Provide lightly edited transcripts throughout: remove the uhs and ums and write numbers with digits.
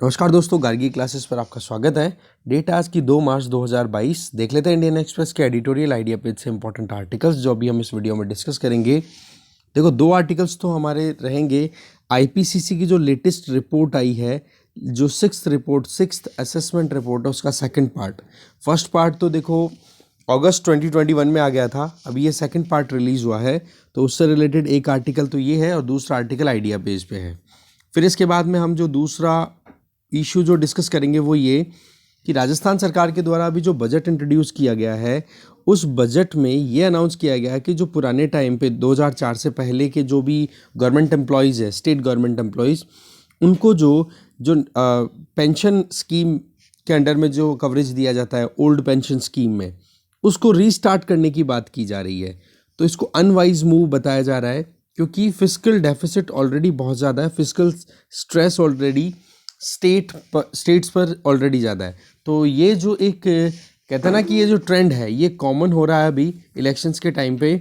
नमस्कार दोस्तों, गार्गी क्लासेस पर आपका स्वागत है। डेट आज की 2 मार्च 2022। देख लेते हैं इंडियन एक्सप्रेस के एडिटोरियल आइडिया पेज से इंपॉर्टेंट आर्टिकल्स जो अभी हम इस वीडियो में डिस्कस करेंगे। देखो, 2 आर्टिकल्स तो हमारे रहेंगे। आईपीसीसी की जो लेटेस्ट रिपोर्ट आई है, जो सिक्स्थ असेसमेंट रिपोर्ट है, उसका सेकंड पार्ट। फर्स्ट पार्ट तो देखो अगस्त 2021 में आ गया था, अभी ये सेकंड पार्ट रिलीज़ हुआ है, तो उससे रिलेटेड एक आर्टिकल तो ये है और दूसरा आर्टिकल आइडिया पेज पे है। फिर इसके बाद में हम जो दूसरा इशू जो डिस्कस करेंगे वो ये कि राजस्थान सरकार के द्वारा अभी जो बजट इंट्रोड्यूस किया गया है, उस बजट में ये अनाउंस किया गया है कि जो पुराने टाइम पे 2004 से पहले के जो भी गवर्नमेंट एम्प्लॉयज़ है, स्टेट गवर्नमेंट एम्प्लॉयज़, उनको जो पेंशन स्कीम के अंडर में जो कवरेज दिया जाता है ओल्ड पेंशन स्कीम में, उसको रीस्टार्ट करने की बात की जा रही है। तो इसको अनवाइज मूव बताया जा रहा है क्योंकि फिस्कल डेफिसिट ऑलरेडी बहुत ज़्यादा है, फिस्कल स्ट्रेस ऑलरेडी स्टेट्स पर ऑलरेडी ज़्यादा है। तो ये जो एक कहते हैं ना कि ये जो ट्रेंड है ये कॉमन हो रहा है अभी इलेक्शंस के टाइम पे।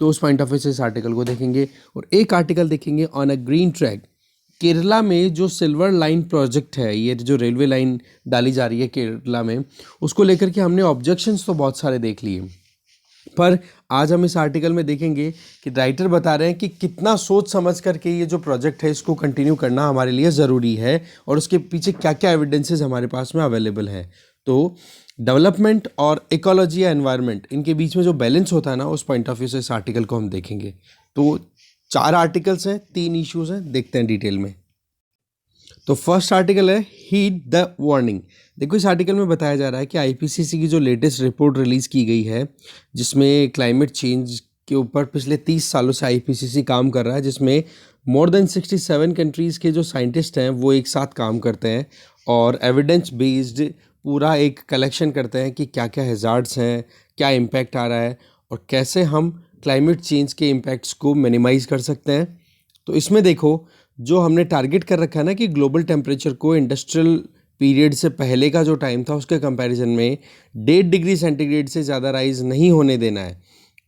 तो उस पॉइंट ऑफ व्यू से इस आर्टिकल को देखेंगे और एक आर्टिकल देखेंगे on a green track. Kerala में जो सिल्वर लाइन प्रोजेक्ट है, ये जो रेलवे लाइन डाली जा रही है केरला में, उसको लेकर के हमने ऑब्जेक्शंस तो बहुत सारे देख लिए, पर आज हम इस आर्टिकल में देखेंगे कि राइटर बता रहे हैं कि कितना सोच समझ करके ये जो प्रोजेक्ट है इसको कंटिन्यू करना हमारे लिए ज़रूरी है और उसके पीछे क्या क्या एविडेंसेस हमारे पास में अवेलेबल है। तो डेवलपमेंट और इकोलॉजी या एनवायरनमेंट, इनके बीच में जो बैलेंस होता है ना, उस पॉइंट ऑफ व्यू से इस आर्टिकल को हम देखेंगे। तो 4 आर्टिकल्स हैं, 3 इश्यूज़ हैं, देखते हैं डिटेल में। तो फर्स्ट आर्टिकल है हीड द वार्निंग। देखो, इस आर्टिकल में बताया जा रहा है कि आईपीसीसी की जो लेटेस्ट रिपोर्ट रिलीज़ की गई है, जिसमें क्लाइमेट चेंज के ऊपर पिछले 30 सालों से आईपीसीसी काम कर रहा है, जिसमें मोर देन 67 कंट्रीज़ के जो साइंटिस्ट हैं वो एक साथ काम करते हैं और एविडेंस बेस्ड पूरा एक कलेक्शन करते हैं कि क्या क्या हैज़ार्ड्स हैं, क्या इम्पैक्ट आ रहा है और कैसे हम क्लाइमेट चेंज के इम्पैक्ट्स को मिनिमाइज़ कर सकते हैं। तो इसमें देखो, जो हमने टारगेट कर रखा है ना कि ग्लोबल टेम्परेचर को इंडस्ट्रियल पीरियड से पहले का जो टाइम था उसके कंपैरिजन में 1.5 डिग्री सेंटीग्रेड से ज़्यादा राइज नहीं होने देना है।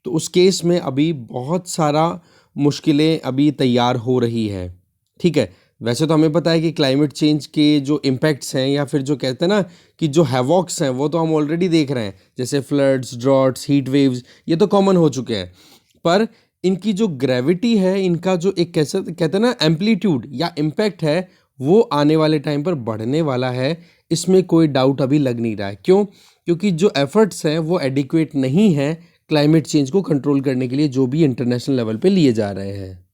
तो उस केस में अभी बहुत सारा मुश्किलें अभी तैयार हो रही है। ठीक है, वैसे तो हमें पता है कि क्लाइमेट चेंज के जो इम्पैक्ट्स हैं या फिर जो कहते हैं ना कि जो हैवॉक्स हैं वो तो हम ऑलरेडी देख रहे हैं, जैसे फ्लड्स, ड्रॉट्स, हीट वेव्स, ये तो कॉमन हो चुके हैं। पर इनकी जो ग्रेविटी है, इनका जो एक कैसे कहते हैं ना एम्पलीट्यूड या इम्पैक्ट है, वो आने वाले टाइम पर बढ़ने वाला है। इसमें कोई डाउट अभी लग नहीं रहा है। क्यों? क्योंकि जो एफर्ट्स हैं वो एडिक्वेट नहीं है क्लाइमेट चेंज को कंट्रोल करने के लिए, जो भी इंटरनेशनल लेवल पे लिए जा रहे हैं।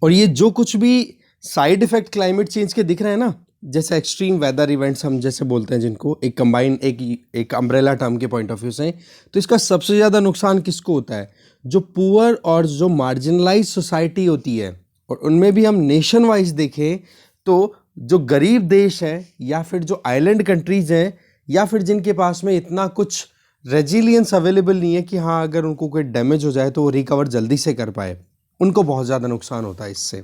और ये जो कुछ भी साइड इफेक्ट क्लाइमेट चेंज के दिख रहे हैं ना, जैसे एक्सट्रीम वेदर इवेंट्स हम जैसे बोलते हैं, जिनको एक कंबाइन एक अम्ब्रेला टर्म के पॉइंट ऑफ व्यू से, तो इसका सबसे ज़्यादा नुकसान किसको होता है? जो पुअर और जो मार्जिनलाइज सोसाइटी होती है, और उनमें भी हम नेशन वाइज देखें तो जो गरीब देश हैं या फिर जो आइलैंड कंट्रीज़ हैं या फिर जिनके पास में इतना कुछ रेजिलियंस अवेलेबल नहीं है कि हाँ अगर उनको कोई डैमेज हो जाए तो वो रिकवर जल्दी से कर पाए, उनको बहुत ज़्यादा नुकसान होता है इससे।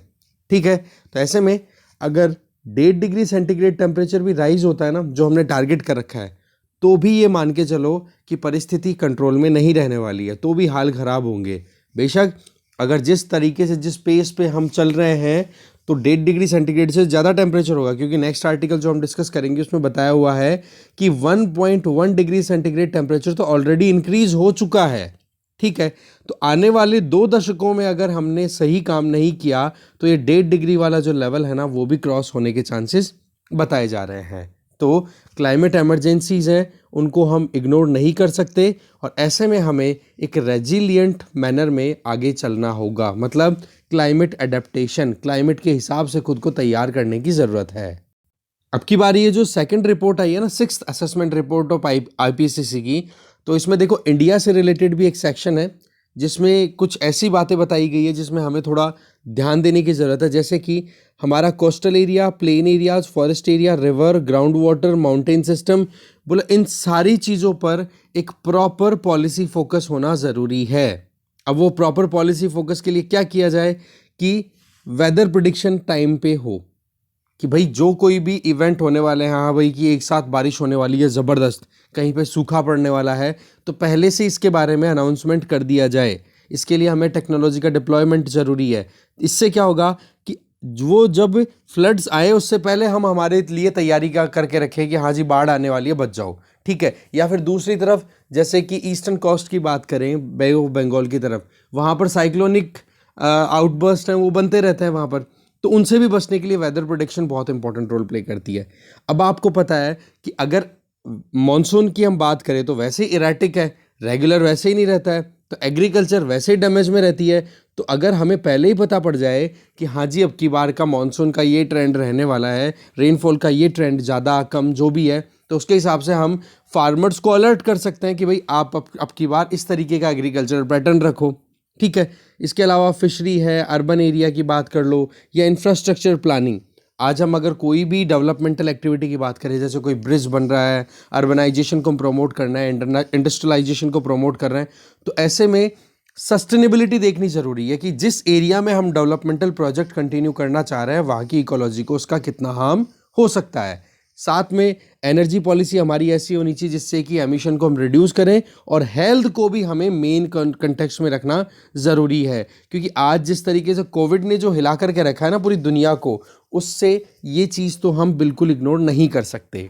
ठीक है, तो ऐसे में अगर 1.5 डिग्री सेंटीग्रेड टेम्परेचर भी राइज होता है ना, जो हमने टारगेट कर रखा है, तो भी ये मान के चलो कि परिस्थिति कंट्रोल में नहीं रहने वाली है, तो भी हाल खराब होंगे। बेशक अगर जिस तरीके से जिस पेस पे हम चल रहे हैं तो 1.5 डिग्री सेंटीग्रेड से ज़्यादा टेम्परेचर होगा, क्योंकि नेक्स्ट आर्टिकल जो हम डिस्कस करेंगे उसमें बताया हुआ है कि 1.1 डिग्री सेंटीग्रेड टेम्परेचर तो ऑलरेडी इंक्रीज हो चुका है। ठीक है, तो आने वाले 2 दशकों में अगर हमने सही काम नहीं किया तो ये 1.5 डिग्री वाला जो लेवल है ना, वो भी क्रॉस होने के चांसेस बताए जा रहे हैं। तो क्लाइमेट एमरजेंसीज हैं, उनको हम इग्नोर नहीं कर सकते और ऐसे में हमें एक रेजिलियंट मैनर में आगे चलना होगा। मतलब क्लाइमेट एडेप्टेशन, क्लाइमेट के हिसाब से खुद को तैयार करने की ज़रूरत है। अब की बारी ये जो सेकंड रिपोर्ट आई है ना, sixth assessment report of IPCC की, तो इसमें देखो इंडिया से रिलेटेड भी एक सेक्शन है जिसमें कुछ ऐसी बातें बताई गई है जिसमें हमें थोड़ा ध्यान देने की ज़रूरत है। जैसे कि हमारा coastal area, plain areas, forest area, river, ground water, mountain system, बोला इन सारी चीज़ों पर एक प्रॉपर पॉलिसी फोकस होना ज़रूरी है। अब वो प्रॉपर पॉलिसी फोकस के लिए क्या किया जाए कि वेदर प्रिडिक्शन टाइम पे हो, कि भाई जो कोई भी इवेंट होने वाले हैं, हाँ भाई कि एक साथ बारिश होने वाली है ज़बरदस्त, कहीं पे सूखा पड़ने वाला है, तो पहले से इसके बारे में अनाउंसमेंट कर दिया जाए। इसके लिए हमें टेक्नोलॉजी का डिप्लॉयमेंट ज़रूरी है। इससे क्या होगा कि वो जब फ्लड्स आए उससे पहले हम हमारे लिए तैयारी का करके रखें कि हाँ जी बाढ़ आने वाली है, बच जाओ, ठीक है। या फिर दूसरी तरफ जैसे कि ईस्टर्न कोस्ट की बात करें, बे ऑफ बंगाल की तरफ, वहाँ पर साइक्लोनिक आउटबर्स्ट हैं, वो बनते रहते हैं वहाँ पर, तो उनसे भी बचने के लिए वेदर प्रोडिक्शन बहुत इंपॉर्टेंट रोल प्ले करती है। अब आपको पता है कि अगर मॉनसून की हम बात करें तो वैसे ही इरेटिक है, रेगुलर वैसे ही नहीं रहता है, तो एग्रीकल्चर वैसे ही डैमेज में रहती है। तो अगर हमें पहले ही पता पड़ जाए कि हाँ जी अब की बार का मॉनसून का ये ट्रेंड रहने वाला है, रेनफॉल का ये ट्रेंड ज़्यादा कम जो भी है, तो उसके हिसाब से हम फार्मर्स को अलर्ट कर सकते हैं कि भाई आप अब की बार इस तरीके का एग्रीकल्चर पैटर्न रखो, ठीक है। इसके अलावा फिशरी है, अर्बन एरिया की बात कर लो, या इंफ्रास्ट्रक्चर प्लानिंग। आज हम अगर कोई भी डेवलपमेंटल एक्टिविटी की बात करें, जैसे कोई ब्रिज बन रहा है, अर्बनाइजेशन को प्रमोट करना है, इंडस्ट्रियलाइजेशन को प्रमोट कर रहे हैं, तो ऐसे में सस्टेनेबिलिटी देखनी ज़रूरी है कि जिस एरिया में हम डेवलपमेंटल प्रोजेक्ट कंटिन्यू करना चाह रहे हैं वहाँ की इकोलॉजी को उसका कितना हार्म हो सकता है। साथ में एनर्जी पॉलिसी हमारी ऐसी होनी चाहिए जिससे कि एमिशन को हम रिड्यूस करें, और हेल्थ को भी हमें मेन कंटेक्स्ट में रखना ज़रूरी है, क्योंकि आज जिस तरीके से कोविड ने जो हिला करके रखा है ना पूरी दुनिया को, उससे ये चीज़ तो हम बिल्कुल इग्नोर नहीं कर सकते।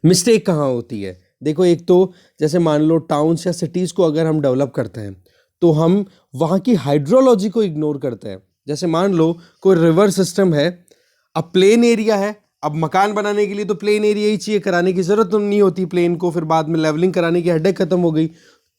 मिस्टेक कहाँ होती है? देखो, एक तो जैसे मान लो टाउन्स या सिटीज़ को अगर हम डेवलप करते हैं तो हम वहाँ की हाइड्रोलॉजी को इग्नोर करते हैं। जैसे मान लो कोई रिवर सिस्टम है, अब प्लेन एरिया है, अब मकान बनाने के लिए तो प्लेन एरिया ही चाहिए, कराने की ज़रूरत तो नहीं होती प्लेन को, फिर बाद में लेवलिंग कराने की हेडेक खत्म हो गई।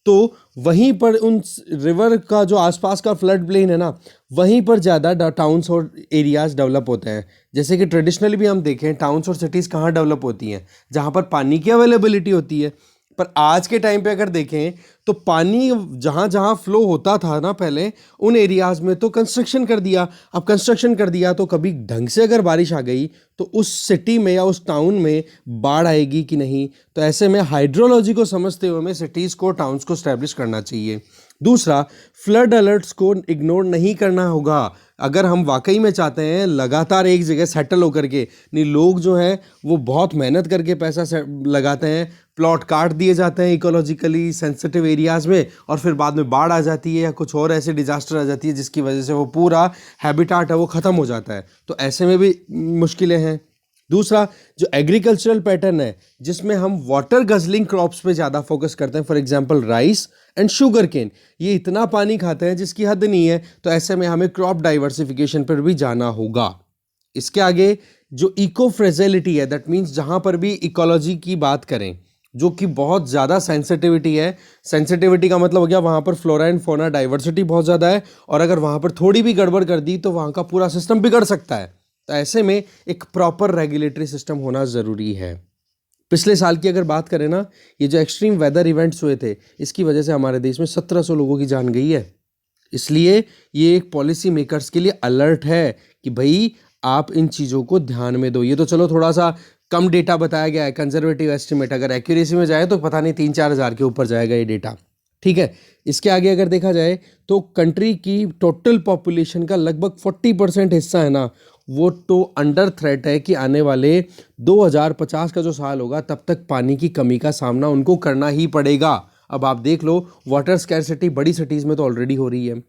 तो वहीं पर उन रिवर का जो आसपास का फ्लड प्लेन है ना, वहीं पर ज़्यादा टाउन्स और एरियाज डेवलप होते हैं। जैसे कि ट्रेडिशनली भी हम देखें, टाउन्स और सिटीज़ कहाँ डेवलप होती हैं? जहाँ पर पानी की अवेलेबिलिटी होती है। पर आज के टाइम पे अगर देखें तो पानी जहाँ जहाँ फ्लो होता था ना पहले, उन एरियाज़ में तो कंस्ट्रक्शन कर दिया। अब कंस्ट्रक्शन कर दिया तो कभी ढंग से अगर बारिश आ गई तो उस सिटी में या उस टाउन में बाढ़ आएगी कि नहीं? तो ऐसे में हाइड्रोलॉजी को समझते हुए हमें सिटीज़ को, टाउन्स को स्टैब्लिश करना चाहिए। दूसरा, फ्लड अलर्ट्स को इग्नोर नहीं करना होगा। अगर हम वाकई में चाहते हैं लगातार एक जगह सेटल होकर के, नहीं, लोग जो हैं वो बहुत मेहनत करके पैसा लगाते हैं, प्लॉट काट दिए जाते हैं इकोलॉजिकली सेंसिटिव एरियाज़ में, और फिर बाद में बाढ़ आ जाती है या कुछ और ऐसे डिजास्टर आ जाती है जिसकी वजह से वो पूरा हैबिटाट है वो ख़त्म हो जाता है। तो ऐसे में भी मुश्किलें हैं। दूसरा, जो एग्रीकल्चरल पैटर्न है जिसमें हम वाटर गजलिंग क्रॉप्स पे ज़्यादा फोकस करते हैं, for example rice and sugar cane, ये इतना पानी खाते हैं जिसकी हद नहीं है, तो ऐसे में हमें क्रॉप डाइवर्सिफिकेशन पर भी जाना होगा। इसके आगे जो इको फ्रेजिलिटी है, दैट मीन्स जहाँ पर भी इकोलॉजी की बात करें, जो कि बहुत ज़्यादा सेंसिटिविटी है, सेंसिटिविटी का मतलब हो गया वहाँ पर फ्लोरा एंड फौना डाइवर्सिटी बहुत ज़्यादा है, और अगर वहाँ पर थोड़ी भी गड़बड़ कर दी तो वहाँ का पूरा सिस्टम बिगड़ सकता है। तो ऐसे में एक प्रॉपर रेगुलेटरी सिस्टम होना ज़रूरी है। पिछले साल की अगर बात करें ना, ये जो एक्सट्रीम वेदर इवेंट्स हुए थे, इसकी वजह से हमारे देश में 1700 लोगों की जान गई है। इसलिए ये एक पॉलिसी मेकर्स के लिए अलर्ट है कि भाई आप इन चीज़ों को ध्यान में दो। ये तो चलो थोड़ा सा कम डेटा बताया गया है, कंजर्वेटिव एस्टिमेट, अगर एक्यूरेसी में जाए तो पता नहीं 3-4 हज़ार के ऊपर जाएगा ये डेटा, ठीक है। इसके आगे अगर देखा जाए तो कंट्री की टोटल पॉपुलेशन का लगभग 40% हिस्सा है ना, वो तो अंडर थ्रेट है कि आने वाले 2050 का जो साल होगा तब तक पानी की कमी का सामना उनको करना ही पड़ेगा। अब आप देख लो, वाटर स्कैरसिटी बड़ी सिटीज़ में तो ऑलरेडी हो रही है।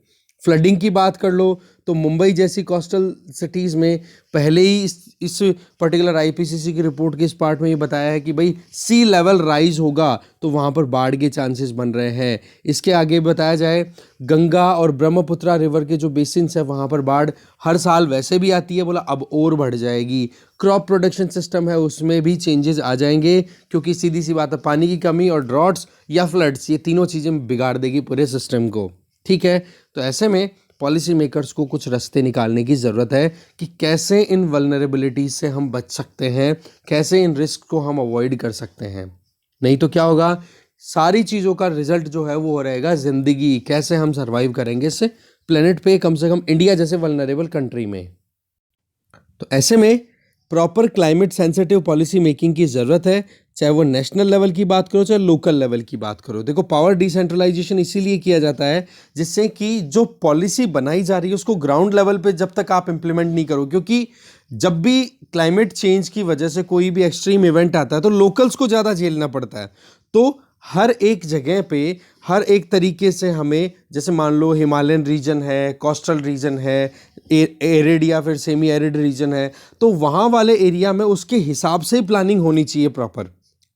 फ्लडिंग की बात कर लो तो मुंबई जैसी कोस्टल सिटीज़ में पहले ही इस पर्टिकुलर आईपीसीसी की रिपोर्ट के इस पार्ट में ये बताया है कि भाई सी लेवल राइज होगा तो वहाँ पर बाढ़ के चांसेस बन रहे हैं। इसके आगे बताया जाए, गंगा और ब्रह्मपुत्रा रिवर के जो बेसिन्स है वहाँ पर बाढ़ हर साल वैसे भी आती है, बोला अब और बढ़ जाएगी। क्रॉप प्रोडक्शन सिस्टम है उसमें भी चेंजेस आ जाएंगे, क्योंकि सीधी सी बात है, पानी की कमी और ड्रॉट्स या फ्लड्स, ये तीनों चीज़ें बिगाड़ देगी पूरे सिस्टम को, ठीक है। तो ऐसे में पॉलिसी मेकर्स को कुछ रास्ते निकालने की ज़रूरत है कि कैसे इन वल्नरेबिलिटीज़ से हम बच सकते हैं, कैसे इन रिस्क को हम अवॉइड कर सकते हैं। नहीं तो क्या होगा, सारी चीज़ों का रिजल्ट जो है वो रहेगा ज़िंदगी, कैसे हम सर्वाइव करेंगे इस प्लेनेट पे, कम से कम इंडिया जैसे वल्नरेबल कंट्री में। तो ऐसे में proper climate sensitive policy making की ज़रूरत है, चाहे वो नेशनल लेवल की बात करो चाहे लोकल लेवल की बात करो। देखो, पावर डिसेंट्रलाइजेशन इसीलिए किया जाता है जिससे कि जो पॉलिसी बनाई जा रही है उसको ग्राउंड लेवल पे जब तक आप इम्प्लीमेंट नहीं करो, क्योंकि जब भी क्लाइमेट चेंज की वजह से कोई भी एक्सट्रीम इवेंट आता है तो लोकल्स को ज़्यादा झेलना पड़ता है। तो हर एक जगह पे हर एक तरीके से हमें, जैसे मान लो हिमालयन रीजन है, कोस्टल रीजन है, एरिड या फिर सेमी एरिड रीजन है, तो वहाँ वाले एरिया में उसके हिसाब से प्लानिंग होनी चाहिए प्रॉपर।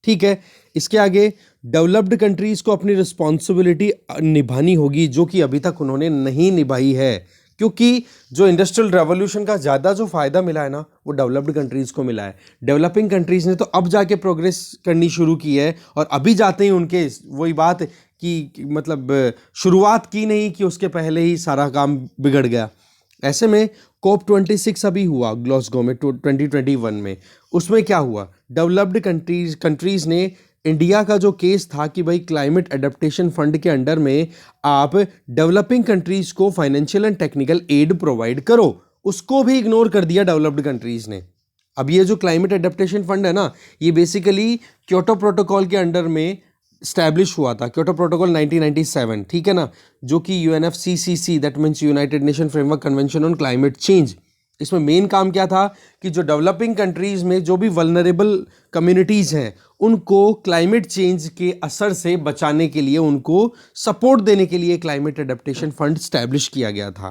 ठीक है, इसके आगे डेवलप्ड कंट्रीज को अपनी रिस्पॉन्सिबिलिटी निभानी होगी, जो कि अभी तक उन्होंने नहीं निभाई है, क्योंकि जो इंडस्ट्रियल रेवोल्यूशन का ज़्यादा जो फ़ायदा मिला है ना, वो डेवलप्ड कंट्रीज़ को मिला है। डेवलपिंग कंट्रीज़ ने तो अब जाके प्रोग्रेस करनी शुरू की है, और अभी जाते ही उनके वही बात कि मतलब शुरुआत की नहीं कि उसके पहले ही सारा काम बिगड़ गया। ऐसे में COP26 अभी हुआ ग्लासगो में 2021 में, उसमें क्या हुआ, डेवलप्ड कंट्रीज़ ने इंडिया का जो केस था कि भाई क्लाइमेट एडेप्टेशन फंड के अंडर में आप डेवलपिंग कंट्रीज को financial and technical aid provide करो, उसको भी इग्नोर कर दिया डेवलप्ड कंट्रीज ने। अब ये जो क्लाइमेट एडेप्टेशन फंड है ना, ये बेसिकली क्योटो प्रोटोकॉल के अंडर में स्टैब्लिश हुआ था, क्योटो प्रोटोकॉल 1997, ठीक है ना, जो कि UNFCCC that means United nation framework convention on climate change, इसमें मेन काम क्या था कि जो डेवलपिंग कंट्रीज में जो भी वल्नरेबल कम्युनिटीज़ हैं, उनको क्लाइमेट चेंज के असर से बचाने के लिए, उनको सपोर्ट देने के लिए क्लाइमेट एडेप्टेशन फंड स्टैब्लिश किया गया था।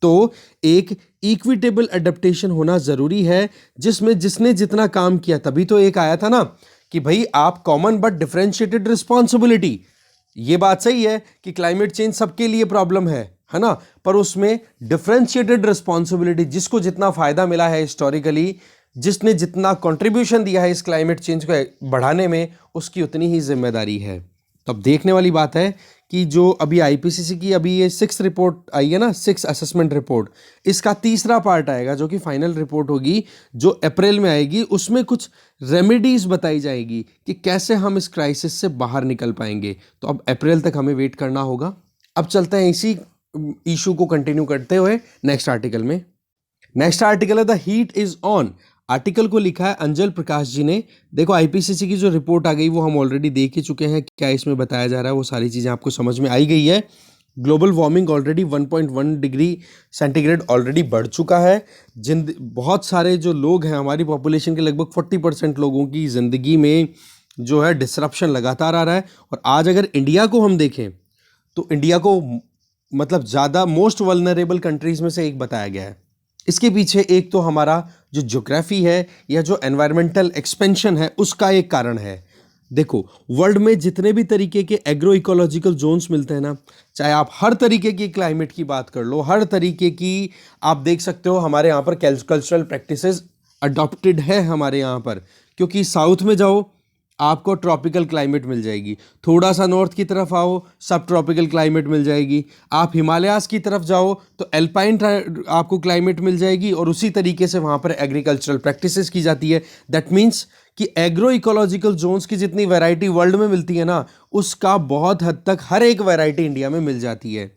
तो एक इक्विटेबल एडेप्टेशन होना ज़रूरी है, जिसमें जिसने जितना काम किया, तभी तो एक आया था ना कि भाई आप कॉमन बट डिफरेंशिएटेड रिस्पॉन्सिबिलिटी, ये बात सही है कि क्लाइमेट चेंज सबके लिए प्रॉब्लम है ना, पर उसमें डिफरेंशिएटेड रिस्पॉन्सिबिलिटी, जिसको जितना फायदा मिला है हिस्टोरिकली, जिसने जितना कंट्रीब्यूशन दिया है इस क्लाइमेट चेंज को बढ़ाने में, उसकी उतनी ही जिम्मेदारी है। तो अब देखने वाली बात है कि जो अभी IPCC की अभी ये 6th रिपोर्ट आई है ना, 6th असेसमेंट रिपोर्ट, इसका तीसरा पार्ट आएगा जो कि फाइनल रिपोर्ट होगी, जो अप्रैल में आएगी। उसमें कुछ रेमेडीज बताई जाएगी कि कैसे हम इस क्राइसिस से बाहर निकल पाएंगे। तो अब अप्रैल तक हमें वेट करना होगा। अब चलते हैं इसी इशू को कंटिन्यू करते हुए नेक्स्ट आर्टिकल में। नेक्स्ट आर्टिकल है the heat is on. Article को लिखा है अंजल प्रकाश जी ने। देखो IPCC की जो रिपोर्ट आ गई वो हम ऑलरेडी देख ही चुके हैं, क्या इसमें बताया जा रहा है वो सारी चीज़ें आपको समझ में आई गई है। Global warming already 1.1 degree centigrade already बढ़ चुका है। बहुत सारे जो लोग हैं, हमारी पॉपुलेशन के लगभग 40% लोगों की ज़िंदगी में जो है डिसरप्शन लगातार आ रहा है। और आज अगर इंडिया को हम देखें तो इंडिया को मतलब ज़्यादा मोस्ट वल्नरेबल कंट्रीज़ में से एक बताया गया है। इसके पीछे एक तो हमारा जो ज्योग्राफी है या जो एनवायरमेंटल एक्सपेंशन है, उसका एक कारण है। देखो, वर्ल्ड में जितने भी तरीके के एग्रो इकोलॉजिकल जोन्स मिलते हैं ना, चाहे आप हर तरीके की क्लाइमेट की बात कर लो, हर तरीके की आप देख सकते हो हमारे यहाँ पर कल्चरल प्रैक्टिसेस अडॉप्टेड है हमारे यहाँ पर। क्योंकि साउथ में जाओ आपको ट्रॉपिकल क्लाइमेट मिल जाएगी, थोड़ा सा नॉर्थ की तरफ आओ सब ट्रॉपिकल क्लाइमेट मिल जाएगी, आप हिमालयाज़ की तरफ जाओ तो एल्पाइन आपको क्लाइमेट मिल जाएगी, और उसी तरीके से वहाँ पर एग्रीकल्चरल प्रैक्टिसेस की जाती है। दैट मीन्स कि एग्रो इकोलॉजिकल जोन्स की जितनी वैरायटी वर्ल्ड में मिलती है ना, उसका बहुत हद तक हर एक वैरायटी इंडिया में मिल जाती है।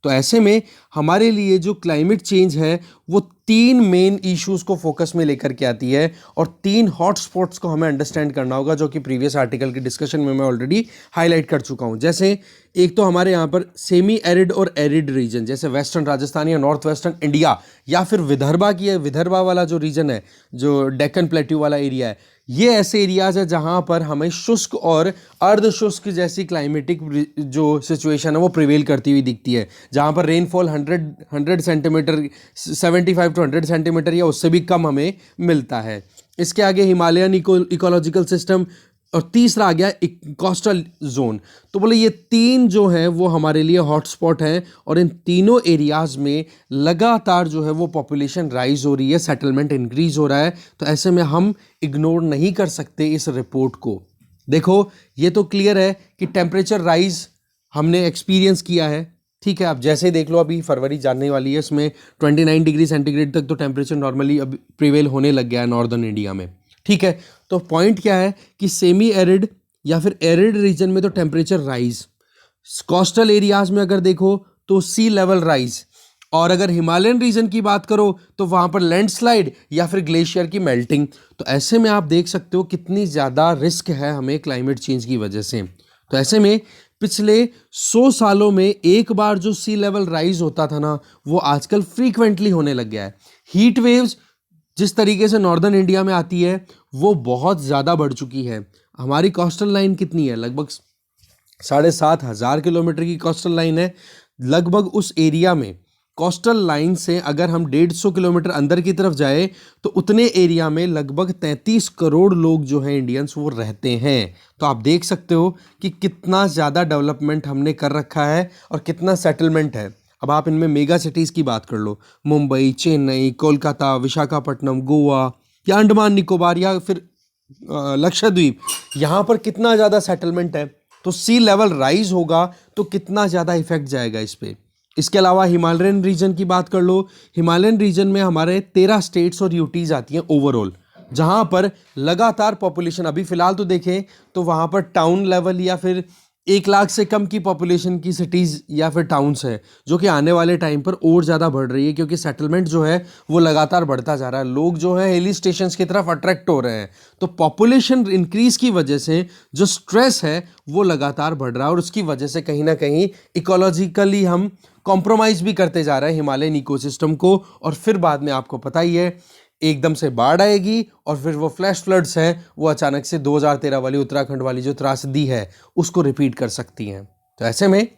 तो ऐसे में हमारे लिए जो क्लाइमेट चेंज है वो 3 मेन इश्यूज को फोकस में लेकर के आती है, और 3 हॉट स्पॉट्स को हमें अंडरस्टैंड करना होगा, जो कि प्रीवियस आर्टिकल के डिस्कशन में मैं ऑलरेडी हाईलाइट कर चुका हूं। जैसे एक तो हमारे यहाँ पर सेमी एरिड और एरिड रीजन, जैसे वेस्टर्न राजस्थान या नॉर्थ वेस्टर्न इंडिया, या फिर विदर्भा वाला जो रीजन है, जो डेक्कन प्लेट्यू वाला एरिया है, ये ऐसे एरियाज है जहाँ पर हमें शुष्क और अर्ध शुष्क जैसी क्लाइमेटिक जो सिचुएशन है वो प्रिवेल करती हुई दिखती है, जहाँ पर रेनफॉल 100 सेंटीमीटर, 75 to 100 सेंटीमीटर या उससे भी कम हमें मिलता है। इसके आगे हिमालयन इकोलॉजिकल सिस्टम, और तीसरा आ गया कोस्टल जोन। तो बोले ये 3 जो हैं वो हमारे लिए हॉटस्पॉट हैं, और इन तीनों एरियाज़ में लगातार जो है वो पॉपुलेशन राइज हो रही है, सेटलमेंट इंक्रीज हो रहा है। तो ऐसे में हम इग्नोर नहीं कर सकते इस रिपोर्ट को। देखो, ये तो क्लियर है कि टेम्परेचर राइज हमने एक्सपीरियंस किया है, ठीक है। आप जैसे ही देख लो, अभी फरवरी जानने वाली है, इसमें 29 डिग्री सेंटीग्रेड तक तो टेम्परेचर नॉर्मली अब प्रिवेल होने लग गया है नॉर्दर्न इंडिया में, ठीक है। तो पॉइंट क्या है कि सेमी एरिड या फिर एरिड रीजन में तो टेम्परेचर राइज, कोस्टल एरियाज में अगर देखो तो सी लेवल राइज, और अगर हिमालयन रीजन की बात करो तो वहां पर लैंडस्लाइड या फिर ग्लेशियर की मेल्टिंग। तो ऐसे में आप देख सकते हो कितनी ज़्यादा रिस्क है हमें क्लाइमेट चेंज की वजह से। तो ऐसे में पिछले 100 सालों में एक बार जो सी लेवल राइज होता था ना, वो आजकल फ्रीक्वेंटली होने लग गया है। हीट वेव्स जिस तरीके से नॉर्दर्न इंडिया में आती है वो बहुत ज़्यादा बढ़ चुकी है। हमारी कोस्टल लाइन कितनी है, लगभग 7,500 किलोमीटर की कोस्टल लाइन है। लगभग उस एरिया में कोस्टल लाइन से अगर हम 150 किलोमीटर अंदर की तरफ जाए तो उतने एरिया में लगभग 33 करोड़ लोग जो हैं इंडियंस वो रहते हैं। तो आप देख सकते हो कि कितना ज़्यादा डेवलपमेंट हमने कर रखा है और कितना सेटलमेंट है। अब आप इनमें मेगा सिटीज़ की बात कर लो, मुंबई, चेन्नई, कोलकाता, विशाखापट्टनम, गोवा या अंडमान निकोबार या फिर लक्षद्वीप, यहाँ पर कितना ज़्यादा सेटलमेंट है। तो सी लेवल राइज होगा तो कितना ज़्यादा इफेक्ट जाएगा इस पे। इसके अलावा हिमालयन रीजन की बात कर लो, हिमालयन रीजन में हमारे 13 स्टेट्स और यूटीज आती हैं ओवरऑल, जहाँ पर लगातार पॉपुलेशन, अभी फिलहाल तो देखें तो वहाँ पर टाउन लेवल या फिर 1 लाख से कम की पॉपुलेशन की सिटीज़ या फिर टाउन्स है, जो कि आने वाले टाइम पर और ज़्यादा बढ़ रही है, क्योंकि सेटलमेंट जो है वो लगातार बढ़ता जा रहा है। लोग जो है हिली स्टेशंस की तरफ अट्रैक्ट हो रहे हैं, तो पॉपुलेशन इंक्रीज की वजह से जो स्ट्रेस है वो लगातार बढ़ रहा है और उसकी वजह से कहीं ना कहीं इकोलॉजिकली हम कॉम्प्रोमाइज़ भी करते जा रहे हैं हिमालयन इकोसिस्टम को। और फिर बाद में आपको पता ही है एकदम से बाढ़ आएगी और फिर वो फ्लैश फ्लड्स हैं वो अचानक से 2013 वाली उत्तराखंड वाली जो त्रासदी है उसको रिपीट कर सकती हैं। तो ऐसे में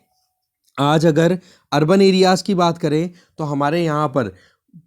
आज अगर अर्बन एरियाज़ की बात करें तो हमारे यहाँ पर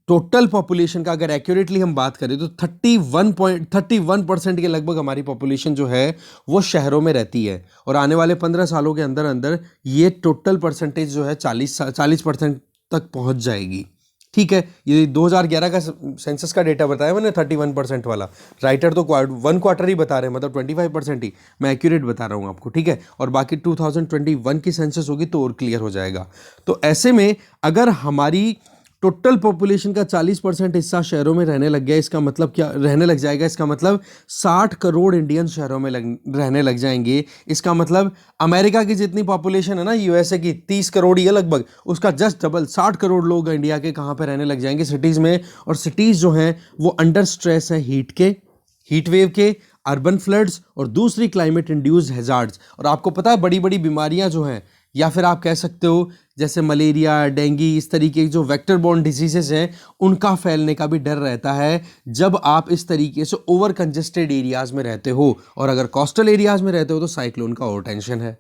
टोटल पॉपुलेशन का अगर एक्यूरेटली हम बात करें तो 31% के लगभग हमारी पॉपुलेशन जो है वो शहरों में रहती है, और आने वाले 15 सालों के अंदर अंदर ये टोटल परसेंटेज जो है 40% तक पहुंच जाएगी। ठीक है, ये 2011 का सेंसस का डेटा बताया मैंने 31% वाला, राइटर तो 1 क्वार्टर ही बता रहे हैं, मतलब 25% ही, मैं एक्यूरेट बता रहा हूँ आपको। ठीक है, और बाकी 2021 की सेंसस होगी तो और क्लियर हो जाएगा। तो ऐसे में अगर हमारी टोटल पॉपुलेशन का 40% हिस्सा शहरों में रहने लग गया, इसका मतलब क्या, रहने लग जाएगा, इसका मतलब 60 करोड़ इंडियन शहरों में रहने लग जाएंगे। इसका मतलब अमेरिका की जितनी पॉपुलेशन है ना, यूएसए की 30 करोड़ ही है लगभग, उसका जस्ट डबल 60 करोड़ लोग इंडिया के कहाँ पे रहने लग जाएंगे, सिटीज़ में। और सिटीज़ जो हैं वो अंडर स्ट्रेस है हीट वेव के, अर्बन फ्लड्स और दूसरी क्लाइमेट इंड्यूस्ड हैजार्ड्स। और आपको पता है बड़ी बड़ी बीमारियां जो हैं, या फिर आप कह सकते हो जैसे मलेरिया, डेंगू, इस तरीके की जो वेक्टर बॉर्न डिजीजेस हैं उनका फैलने का भी डर रहता है जब आप इस तरीके से ओवर कंजेस्टेड एरियाज़ में रहते हो। और अगर कोस्टल एरियाज़ में रहते हो तो साइक्लोन का और टेंशन है।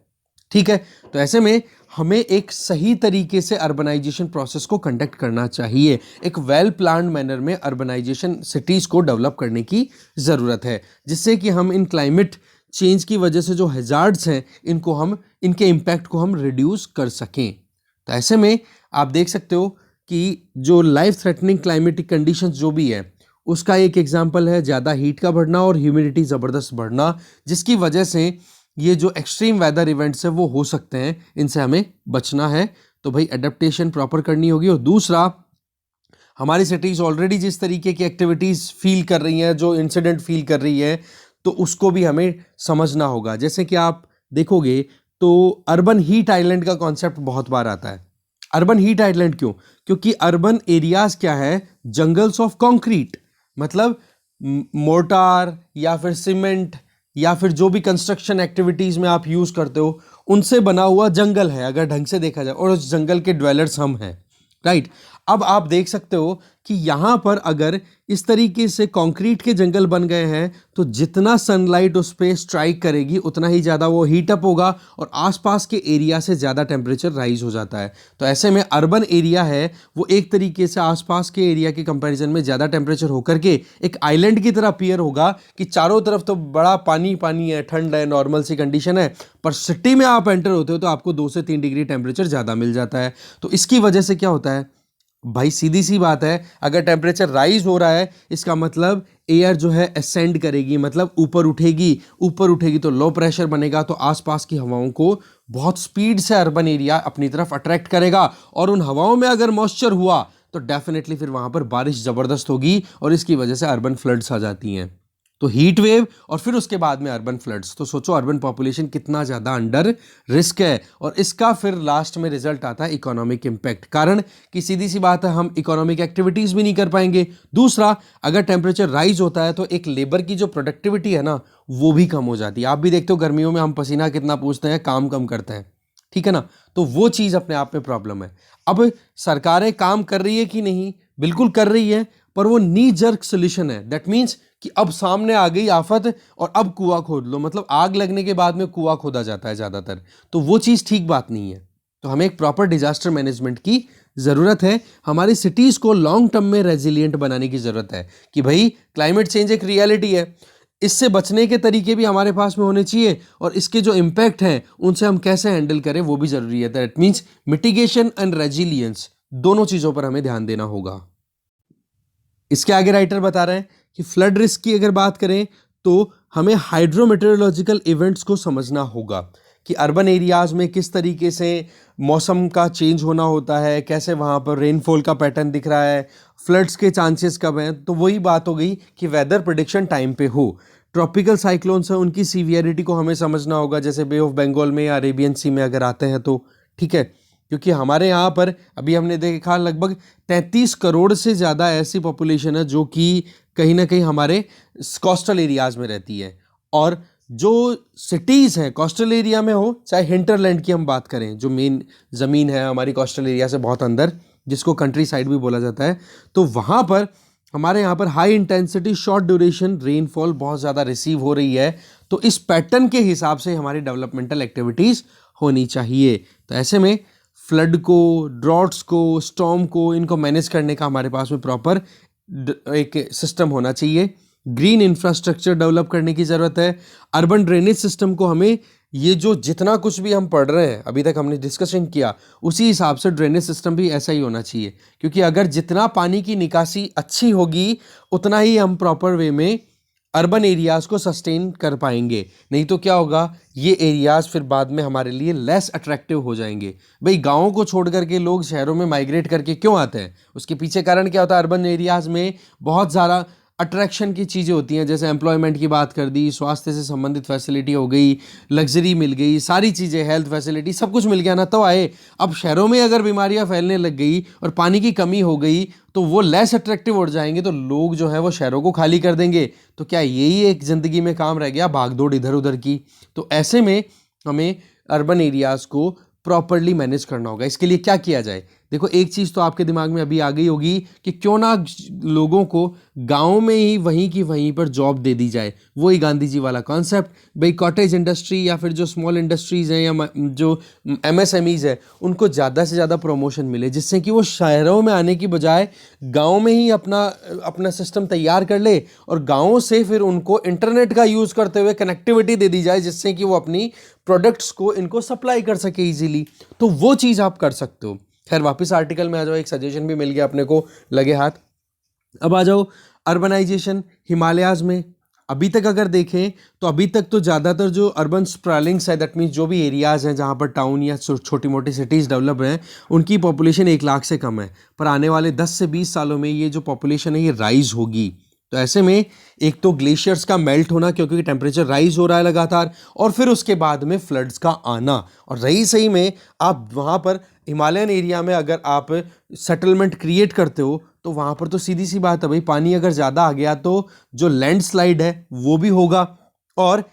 ठीक है, तो ऐसे में हमें एक सही तरीके से अर्बनाइजेशन प्रोसेस को कंडक्ट करना चाहिए। एक वेल प्लान्ड मैनर में अर्बनाइजेशन सिटीज़ को डेवलप करने की ज़रूरत है, जिससे कि हम इन क्लाइमेट चेंज की वजह से जो हैजार्ड्स हैं इनके इम्पैक्ट को हम रिड्यूस कर सकें। तो ऐसे में आप देख सकते हो कि जो लाइफ थ्रेटनिंग क्लाइमेटिक कंडीशंस जो भी है उसका एक एग्जांपल है ज़्यादा हीट का बढ़ना और ह्यूमिडिटी ज़बरदस्त बढ़ना, जिसकी वजह से ये जो एक्सट्रीम वेदर इवेंट्स है वो हो सकते हैं, इनसे हमें बचना है। तो भाई एडेप्टेशन प्रॉपर करनी होगी। और दूसरा, हमारी सिटीज़ ऑलरेडी जिस तरीके की एक्टिविटीज़ फील कर रही हैं, जो इंसिडेंट फील कर रही है, तो उसको भी हमें समझना होगा। जैसे कि आप देखोगे तो अर्बन हीट आइलैंड का कॉन्सेप्ट बहुत बार आता है। अर्बन हीट आइलैंड क्यों? क्योंकि अर्बन एरियाज क्या है, जंगल्स ऑफ कंक्रीट, मतलब मोर्टार या फिर सीमेंट या फिर जो भी कंस्ट्रक्शन एक्टिविटीज में आप यूज करते हो उनसे बना हुआ जंगल है अगर ढंग से देखा जाए, और उस जंगल के ड्वेलर्स हम हैं, राइट। अब आप देख सकते हो कि यहाँ पर अगर इस तरीके से कंक्रीट के जंगल बन गए हैं तो जितना सनलाइट उस पर स्ट्राइक करेगी उतना ही ज़्यादा वो हीटअप होगा और आसपास के एरिया से ज़्यादा टेम्परेचर राइज हो जाता है। तो ऐसे में अर्बन एरिया है वो एक तरीके से आसपास के एरिया के कंपैरिजन में ज़्यादा टेम्परेचर होकर के एक आइलैंड की तरह अपीयर होगा कि चारों तरफ तो बड़ा पानी पानी है, ठंड है, नॉर्मल सी कंडीशन है, पर सिटी में आप एंटर होते हो तो आपको 2 से 3 डिग्री टेम्परेचर ज़्यादा मिल जाता है। तो इसकी वजह से क्या होता है भाई, सीधी सी बात है, अगर टेम्परेचर राइज हो रहा है इसका मतलब एयर जो है असेंड करेगी, मतलब ऊपर उठेगी तो लो प्रेशर बनेगा, तो आसपास की हवाओं को बहुत स्पीड से अर्बन एरिया अपनी तरफ अट्रैक्ट करेगा और उन हवाओं में अगर मॉइस्चर हुआ तो डेफिनेटली फिर वहां पर बारिश जबरदस्त होगी और इसकी वजह से अर्बन फ्लड्स आ जाती हैं। तो हीट वेव और फिर उसके बाद में अर्बन फ्लड्स, तो सोचो अर्बन पॉपुलेशन कितना ज़्यादा अंडर रिस्क है। और इसका फिर लास्ट में रिजल्ट आता है इकोनॉमिक इम्पैक्ट, कारण कि सीधी सी बात है हम इकोनॉमिक एक्टिविटीज़ भी नहीं कर पाएंगे। दूसरा, अगर टेम्परेचर राइज होता है तो एक लेबर की जो प्रोडक्टिविटी है ना वो भी कम हो जाती है। आप भी देखते हो गर्मियों में हम पसीना कितना पूछते हैं, काम कम करते हैं, ठीक है ना, तो वो चीज़ अपने आप में प्रॉब्लम है। अब सरकारें काम कर रही है कि नहीं, बिल्कुल कर रही है, पर वो नी जर्क सोल्यूशन है। दैट मीन्स कि अब सामने आ गई आफत और अब कुआं खोद लो, मतलब आग लगने के बाद में कुआं खोदा जाता है ज़्यादातर, तो वो चीज़ ठीक बात नहीं है। तो हमें एक प्रॉपर डिजास्टर मैनेजमेंट की ज़रूरत है, हमारी सिटीज़ को लॉन्ग टर्म में रेजिलिएंट बनाने की ज़रूरत है कि भाई क्लाइमेट चेंज एक रियलिटी है, इससे बचने के तरीके भी हमारे पास में होने चाहिए और इसके जो इम्पैक्ट हैं उनसे हम कैसे हैंडल करें वो भी ज़रूरी है। That means mitigation and resilience, दोनों चीज़ों पर हमें ध्यान देना होगा। इसके आगे राइटर बता रहे हैं कि फ्लड रिस्क की अगर बात करें तो हमें हाइड्रोमेटेरोलॉजिकल इवेंट्स को समझना होगा कि अर्बन एरियाज में किस तरीके से मौसम का चेंज होना होता है, कैसे वहाँ पर रेनफॉल का पैटर्न दिख रहा है, फ्लड्स के चांसेस कब हैं। तो वही बात हो गई कि वेदर प्रेडिक्शन टाइम पे हो। ट्रॉपिकल साइक्लोन्स हैं, उनकी सीवियरिटी को हमें समझना होगा, जैसे बे ऑफ बंगाल में या अरेबियन सी में अगर आते हैं तो ठीक है, क्योंकि हमारे यहाँ पर अभी हमने देखा लगभग 33 करोड़ से ज़्यादा ऐसी पॉपुलेशन है जो कि कहीं ना कहीं हमारे कोस्टल एरियाज़ में रहती है। और जो सिटीज़ हैं कोस्टल एरिया में हो चाहे हिंटरलैंड की हम बात करें, जो मेन ज़मीन है हमारी कोस्टल एरिया से बहुत अंदर, जिसको कंट्री साइड भी बोला जाता है, तो वहाँ पर हमारे यहाँ पर high intensity short duration rainfall बहुत ज़्यादा रिसीव हो रही है। तो इस पैटर्न के हिसाब से हमारी डेवलपमेंटल एक्टिविटीज़ होनी चाहिए। तो ऐसे में फ्लड को, ड्रॉट्स को, स्टॉर्म को, इनको मैनेज करने का हमारे पास में प्रॉपर एक सिस्टम होना चाहिए। ग्रीन इंफ्रास्ट्रक्चर डेवलप करने की ज़रूरत है। अर्बन ड्रेनेज सिस्टम को हमें, ये जो जितना कुछ भी हम पढ़ रहे हैं अभी तक हमने डिस्कशन किया, उसी हिसाब से ड्रेनेज सिस्टम भी ऐसा ही होना चाहिए, क्योंकि अगर जितना पानी की निकासी अच्छी होगी उतना ही हम प्रॉपर वे में अर्बन एरियाज़ को सस्टेन कर पाएंगे। नहीं तो क्या होगा, ये एरियाज़ फिर बाद में हमारे लिए लेस अट्रैक्टिव हो जाएंगे। भाई गाँवों को छोड़ करके लोग शहरों में माइग्रेट करके क्यों आते हैं, उसके पीछे कारण क्या होता है, अर्बन एरियाज़ में बहुत ज़्यादा अट्रैक्शन की चीज़ें होती हैं, जैसे एम्प्लॉयमेंट की बात कर दी, स्वास्थ्य से संबंधित फैसिलिटी हो गई, लग्जरी मिल गई, सारी चीज़ें, हेल्थ फैसिलिटी, सब कुछ मिल गया ना, तो आए। अब शहरों में अगर बीमारियां फैलने लग गई और पानी की कमी हो गई तो वो लेस अट्रैक्टिव हो जाएंगे, तो लोग जो है वो शहरों को खाली कर देंगे। तो क्या यही एक ज़िंदगी में काम रह गया, भागदौड़ इधर उधर की। तो ऐसे में हमें अर्बन एरियाज़ को प्रॉपरली मैनेज करना होगा। इसके लिए क्या किया जाए, देखो एक चीज़ तो आपके दिमाग में अभी आ गई होगी कि क्यों ना लोगों को गांव में ही वहीं की वहीं पर जॉब दे दी जाए। वही गांधी जी वाला कॉन्सेप्ट, भाई कॉटेज इंडस्ट्री या फिर जो स्मॉल इंडस्ट्रीज़ हैं या जो एमएसएमईज है उनको ज़्यादा से ज़्यादा प्रमोशन मिले, जिससे कि वो शहरों में आने की बजाय गाँव में ही अपना सिस्टम तैयार कर ले और गाँव से फिर उनको इंटरनेट का यूज़ करते हुए कनेक्टिविटी दे दी जाए, जिससे कि वो अपनी प्रोडक्ट्स को इनको सप्लाई कर सके ईजिली। तो वो चीज़ आप कर सकते हो। खैर वापस आर्टिकल में आ जाओ, एक सजेशन भी मिल गया अपने को लगे हाथ। अब आ जाओ अर्बनाइजेशन हिमालयाज़ में। अभी तक अगर देखें तो अभी तक तो ज़्यादातर जो अर्बन स्प्रॉलिंग्स है, दैट मीन्स जो भी एरियाज़ हैं जहाँ पर टाउन या छोटी मोटी सिटीज़ डेवलप हैं, उनकी पॉपुलेशन 1 लाख से कम है। पर आने वाले 10 से 20 सालों में ये जो पॉपुलेशन है ये राइज होगी। तो ऐसे में एक तो ग्लेशियर्स का मेल्ट होना, क्योंकि टेम्परेचर राइज हो रहा है लगातार, और फिर उसके बाद में फ्लड्स का आना। और रही सही में आप वहाँ पर हिमालयन एरिया में अगर आप सेटलमेंट क्रिएट करते हो तो वहाँ पर तो सीधी सी बात है भाई, पानी अगर ज़्यादा आ गया तो जो लैंडस्लाइड है वो भी होगा। और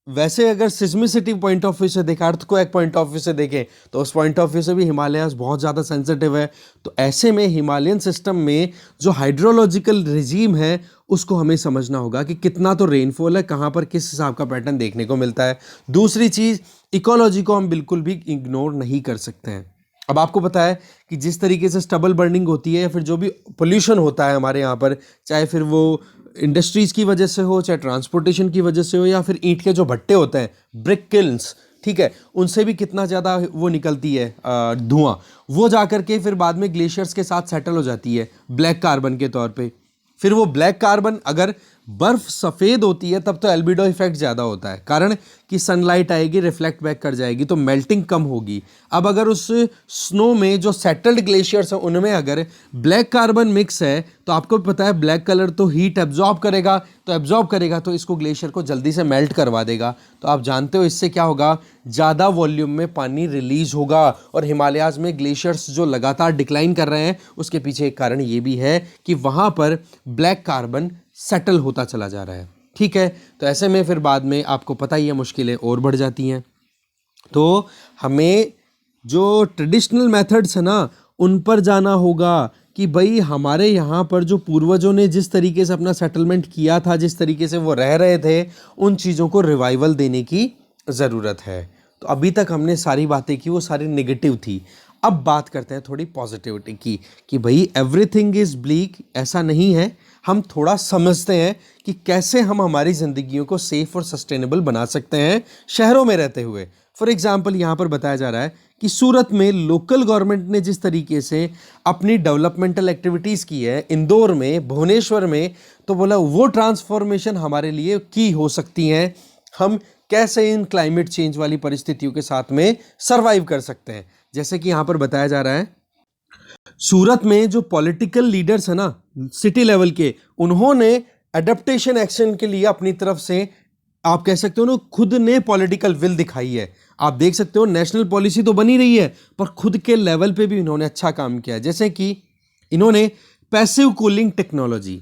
वैसे अगर सिस्मिसिटी पॉइंट ऑफ व्यू से देखें, अर्थ को एक पॉइंट ऑफ व्यू से देखें, तो उस पॉइंट ऑफ व्यू से भी हिमालयाज बहुत ज़्यादा सेंसिटिव है। तो ऐसे में हिमालयन सिस्टम में जो हाइड्रोलॉजिकल रिजीम है उसको हमें समझना होगा कि कितना तो रेनफॉल है, कहाँ पर किस हिसाब का पैटर्न देखने को मिलता है। दूसरी चीज़, इकोलॉजी को हम बिल्कुल भी इग्नोर नहीं कर सकते हैं। अब आपको पता है कि जिस तरीके से स्टबल बर्निंग होती है या फिर जो भी पोल्यूशन होता है हमारे यहाँ पर, चाहे फिर वो इंडस्ट्रीज़ की वजह से हो, चाहे ट्रांसपोर्टेशन की वजह से हो, या फिर ईंट के जो भट्टे होते हैं, ब्रिक किल्न्स, ठीक है, उनसे भी कितना ज़्यादा वो निकलती है धुआं, वो जा कर के फिर बाद में ग्लेशियर्स के साथ सेटल हो जाती है ब्लैक कार्बन के तौर पे। फिर वो ब्लैक कार्बन, अगर बर्फ़ सफ़ेद होती है तब तो एल्बिडो इफेक्ट ज़्यादा होता है, कारण कि सनलाइट आएगी, रिफ्लेक्ट बैक कर जाएगी, तो मेल्टिंग कम होगी। अब अगर उस स्नो में जो सेटल्ड ग्लेशियर्स हैं उनमें अगर ब्लैक कार्बन मिक्स है तो आपको पता है ब्लैक कलर तो हीट एब्जॉर्ब करेगा, तो इसको ग्लेशियर को जल्दी से मेल्ट करवा देगा। तो आप जानते हो इससे क्या होगा, ज़्यादा वॉल्यूम में पानी रिलीज होगा। और हिमालयाज़ में ग्लेशियर्स जो लगातार डिक्लाइन कर रहे हैं उसके पीछे एक कारण ये भी है कि वहाँ पर ब्लैक कार्बन सेटल होता चला जा रहा है, ठीक है। तो ऐसे में फिर बाद में आपको पता ही है मुश्किलें और बढ़ जाती हैं। तो हमें जो ट्रेडिशनल मेथड्स है ना उन पर जाना होगा कि भाई हमारे यहाँ पर जो पूर्वजों ने जिस तरीके से अपना सेटलमेंट किया था, जिस तरीके से वो रह रहे थे, उन चीज़ों को रिवाइवल देने की ज़रूरत है। तो अभी तक हमने सारी बातें की वो सारी नेगेटिव थी। अब बात करते हैं थोड़ी पॉजिटिविटी की कि भाई एवरीथिंग इज ब्लीक, ऐसा नहीं है। हम थोड़ा समझते हैं कि कैसे हम हमारी ज़िंदगियों को सेफ और सस्टेनेबल बना सकते हैं शहरों में रहते हुए। फॉर एग्जाम्पल यहाँ पर बताया जा रहा है कि सूरत में लोकल गवर्नमेंट ने जिस तरीके से अपनी डेवलपमेंटल एक्टिविटीज़ की है, इंदौर में, भुवनेश्वर में, तो बोला वो ट्रांसफॉर्मेशन हमारे लिए की हो सकती हैं। हम कैसे इन क्लाइमेट चेंज वाली परिस्थितियों के साथ में सर्वाइव कर सकते हैं। जैसे कि यहाँ पर बताया जा रहा है, सूरत में जो पॉलिटिकल लीडर्स है ना सिटी लेवल के, उन्होंने अडेप्टेशन एक्शन के लिए अपनी तरफ से, आप कह सकते हो ना, खुद ने पॉलिटिकल विल दिखाई है। आप देख सकते हो नेशनल पॉलिसी तो बनी रही है, पर खुद के लेवल पे भी इन्होंने अच्छा काम किया है। जैसे कि इन्होंने पैसिव कूलिंग टेक्नोलॉजी,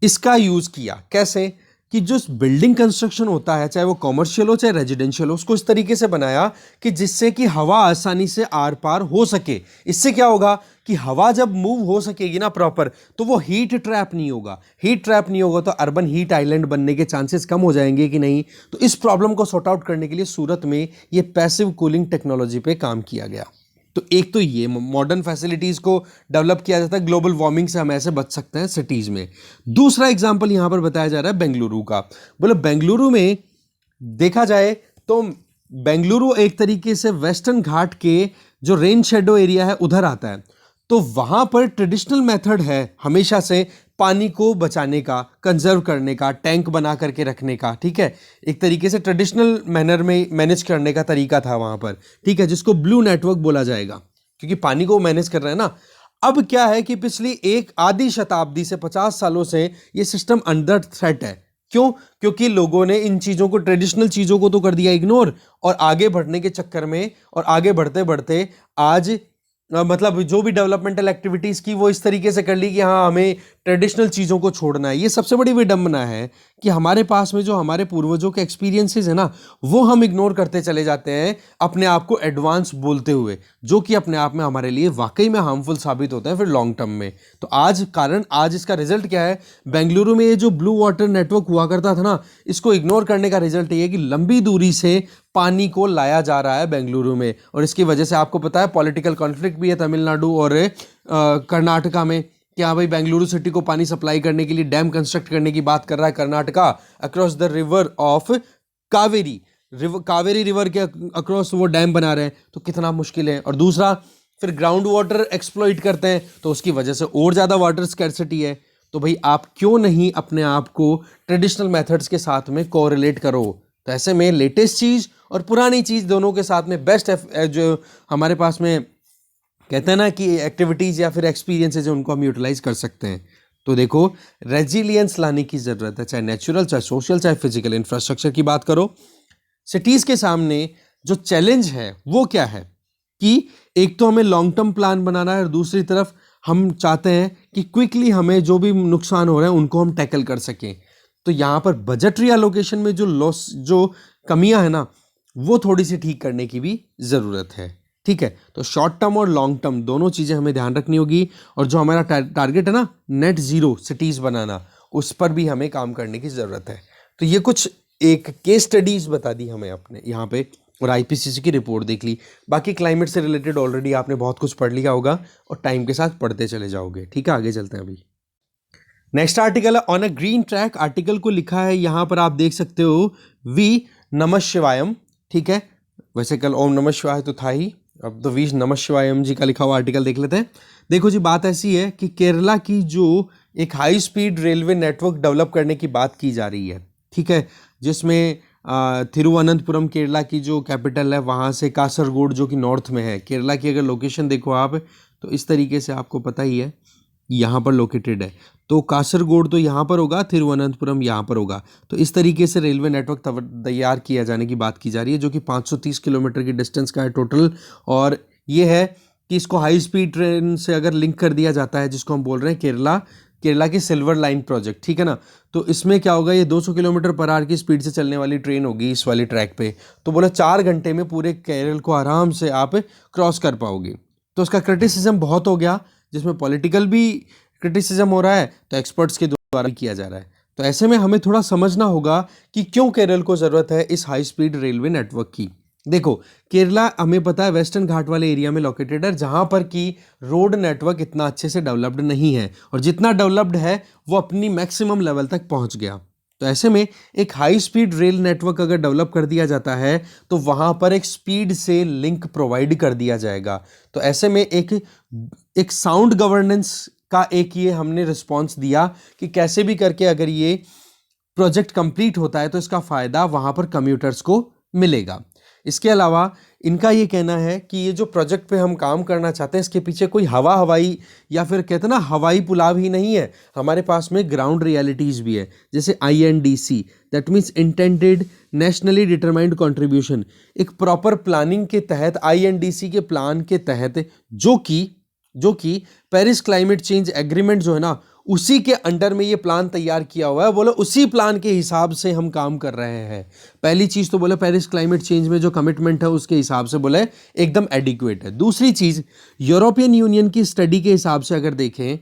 इसका यूज किया। कैसे कि जो बिल्डिंग कंस्ट्रक्शन होता है, चाहे वो कॉमर्शियल हो चाहे रेजिडेंशियल हो, उसको इस तरीके से बनाया कि जिससे कि हवा आसानी से आर पार हो सके। इससे क्या होगा कि हवा जब मूव हो सकेगी ना प्रॉपर, तो वो हीट ट्रैप नहीं होगा। हीट ट्रैप नहीं होगा तो अर्बन हीट आइलैंड बनने के चांसेस कम हो जाएंगे कि नहीं। तो इस प्रॉब्लम को सॉर्ट आउट करने के लिए सूरत में ये पैसिव कूलिंग टेक्नोलॉजी पे काम किया गया। तो एक तो ये मॉडर्न फैसिलिटीज़ को डेवलप किया जाता है, ग्लोबल वार्मिंग से हम ऐसे बच सकते हैं सिटीज़ में। दूसरा एग्जांपल यहाँ पर बताया जा रहा है बेंगलुरु का। बोले बेंगलुरु में देखा जाए तो बेंगलुरु एक तरीके से वेस्टर्न घाट के जो रेन शेडो एरिया है उधर आता है। तो वहाँ पर ट्रेडिशनल मेथड है हमेशा से पानी को बचाने का, कंजर्व करने का, टैंक बना करके रखने का, ठीक है। एक तरीके से ट्रेडिशनल मैनर में मैनेज करने का तरीका था वहाँ पर, ठीक है, जिसको ब्लू नेटवर्क बोला जाएगा, क्योंकि पानी को मैनेज कर रहे हैं ना। अब क्या है कि पिछली एक आधी शताब्दी से 50 सालों से ये सिस्टम अंडर थ्रेट है। क्यों? क्योंकि लोगों ने इन चीज़ों को, ट्रेडिशनल चीज़ों को तो कर दिया इग्नोर, और आगे बढ़ने के चक्कर में और आगे बढ़ते बढ़ते आज मतलब जो भी डेवलपमेंटल एक्टिविटीज़ की वो इस तरीके से कर ली कि हाँ हमें ट्रेडिशनल चीज़ों को छोड़ना है। ये सबसे बड़ी विडंबना है कि हमारे पास में जो हमारे पूर्वजों के एक्सपीरियंसेस है ना, वो हम इग्नोर करते चले जाते हैं अपने आप को एडवांस बोलते हुए, जो कि अपने आप में हमारे लिए वाकई में हार्मफुल साबित होता है फिर लॉन्ग टर्म में। तो आज इसका रिजल्ट क्या है? बेंगलुरु में ये जो ब्लू वाटर नेटवर्क हुआ करता था ना, इसको इग्नोर करने का रिजल्ट ये है कि लंबी दूरी से पानी को लाया जा रहा है बेंगलुरु में। और इसकी वजह से आपको पता है पॉलिटिकल कॉन्फ्लिक्ट भी है तमिलनाडु और कर्नाटका में, कि हाँ भाई बेंगलुरु सिटी को पानी सप्लाई करने के लिए डैम कंस्ट्रक्ट करने की बात कर रहा है Karnataka across the river of Kaveri. Kaveri river के अक्रॉस वो डैम बना रहे हैं, तो कितना मुश्किल है। और दूसरा फिर ग्राउंड वाटर एक्सप्लॉइट करते हैं, तो उसकी वजह से और ज़्यादा वाटर स्कैर्सिटी है। तो भाई आप क्यों नहीं अपने आप को ट्रेडिशनल मेथड्स के साथ में कोरिलेट करो? तो ऐसे में लेटेस्ट चीज़ और पुरानी चीज़ दोनों के साथ में बेस्ट जो हमारे पास में कहते हैं ना कि एक्टिविटीज़ या फिर एक्सपीरियंसेस है, उनको हम यूटिलाइज कर सकते हैं। तो देखो, रेजिलियंस लाने की ज़रूरत है, चाहे नेचुरल, चाहे सोशल, चाहे फिजिकल। इंफ्रास्ट्रक्चर की बात करो, सिटीज़ के सामने जो चैलेंज है वो क्या है कि एक तो हमें लॉन्ग टर्म प्लान बनाना है, और दूसरी तरफ हम चाहते हैं कि क्विकली हमें जो भी नुकसान हो रहे हैं उनको हम टैकल कर सकें। तो यहाँ पर बजट रिएलोकेशन में जो लॉस, जो कमियां है ना, वो थोड़ी सी ठीक करने की भी ज़रूरत है, ठीक है। तो शॉर्ट टर्म और लॉन्ग टर्म दोनों चीज़ें हमें ध्यान रखनी होगी। और जो हमारा टारगेट है ना, नेट ज़ीरो सिटीज़ बनाना, उस पर भी हमें काम करने की ज़रूरत है। तो ये कुछ एक केस स्टडीज़ बता दी हमें अपने यहाँ पे, और आईपीसीसी की रिपोर्ट देख ली। बाकी क्लाइमेट से रिलेटेड ऑलरेडी आपने बहुत कुछ पढ़ लिया होगा और टाइम के साथ पढ़ते चले जाओगे, ठीक है। आगे चलते हैं। अभी नेक्स्ट आर्टिकल है on a green track. Article को लिखा है यहाँ पर, आप देख सकते हो, वी नमः शिवायम, ठीक है। वैसे कल ओम नमः शिवाय तो था ही, अब तो वी नमः शिवायम जी का लिखा हुआ आर्टिकल देख लेते हैं। देखो जी, बात ऐसी है कि केरला की जो एक high speed railway network develop करने की बात की जा रही है, ठीक है, जिसमें थिरुवनंतपुरम केरला की जो कैपिटल है, वहाँ से कासरगोड जो कि नॉर्थ में है। केरला की अगर लोकेशन देखो आप, तो इस तरीके से आपको पता ही है यहाँ पर लोकेटेड है। तो कासरगोड तो यहाँ पर होगा, थिरुवनंतपुरम यहाँ पर होगा। तो इस तरीके से रेलवे नेटवर्क तैयार किया जाने की बात की जा रही है, जो कि 530 किलोमीटर की डिस्टेंस का है टोटल। और ये है कि इसको हाई स्पीड ट्रेन से अगर लिंक कर दिया जाता है, जिसको हम बोल रहे हैं केरला की सिल्वर लाइन प्रोजेक्ट, ठीक है ना। तो इसमें क्या होगा, ये 200 किलोमीटर पर आवर की स्पीड से चलने वाली ट्रेन होगी इस वाली ट्रैक पे। तो बोला 4 घंटे में पूरे केरल को आराम से आप क्रॉस कर पाओगे। तो उसका क्रिटिसिज्म बहुत हो गया, जिसमें पॉलिटिकल भी क्रिटिसिज्म हो रहा है, तो एक्सपर्ट्स के द्वारा किया जा रहा है। तो ऐसे में हमें थोड़ा समझना होगा कि क्यों केरल को ज़रूरत है इस हाई स्पीड रेलवे नेटवर्क की। देखो, केरला हमें पता है वेस्टर्न घाट वाले एरिया में लोकेटेड है, जहां पर की रोड नेटवर्क इतना अच्छे से डेवलप्ड नहीं है, और जितना डेवलप्ड है वो अपनी मैक्सिमम लेवल तक पहुंच गया। तो ऐसे में एक हाई स्पीड रेल नेटवर्क अगर डेवलप कर दिया जाता है तो वहां पर एक स्पीड से लिंक प्रोवाइड कर दिया जाएगा। तो ऐसे में एक साउंड गवर्नेंस का एक ये हमने रिस्पॉन्स दिया कि कैसे भी करके अगर ये प्रोजेक्ट कंप्लीट होता है तो इसका फायदा वहां पर कम्यूटर्स को मिलेगा। इसके अलावा इनका ये कहना है कि ये जो प्रोजेक्ट पे हम काम करना चाहते हैं इसके पीछे कोई हवाई या फिर कहते हैं ना हवाई पुलाव ही नहीं है, हमारे पास में ग्राउंड रियलिटीज भी है। जैसे INDC, that means intended nationally determined contribution, एक प्रॉपर प्लानिंग के तहत INDC के प्लान के तहत जो कि पेरिस क्लाइमेट चेंज एग्रीमेंट जो है ना उसी के अंडर में ये प्लान तैयार किया हुआ है। बोलो उसी प्लान के हिसाब से हम काम कर रहे हैं। पहली चीज तो बोले पेरिस क्लाइमेट चेंज में जो कमिटमेंट है उसके हिसाब से बोले एकदम एडिक्वेट है। दूसरी चीज, यूरोपियन यूनियन की स्टडी के हिसाब से अगर देखें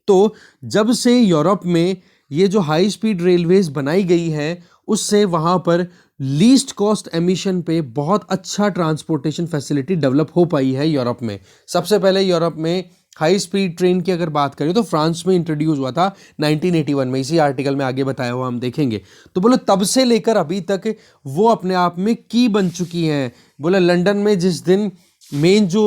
तो जब से यूरोप में ये जो हाई स्पीड रेलवेज बनाई गई है उससे वहां पर लीस्ट कॉस्ट एमिशन पे बहुत अच्छा ट्रांसपोर्टेशन फैसिलिटी डेवलप हो पाई है यूरोप में। सबसे पहले यूरोप में हाई स्पीड ट्रेन की अगर बात करें तो फ्रांस में इंट्रोड्यूस हुआ था 1981 में, इसी आर्टिकल में आगे बताया हुआ हम देखेंगे। तो बोलो तब से लेकर अभी तक वो अपने आप में की बन चुकी हैं। बोले लंदन में जिस दिन मेन जो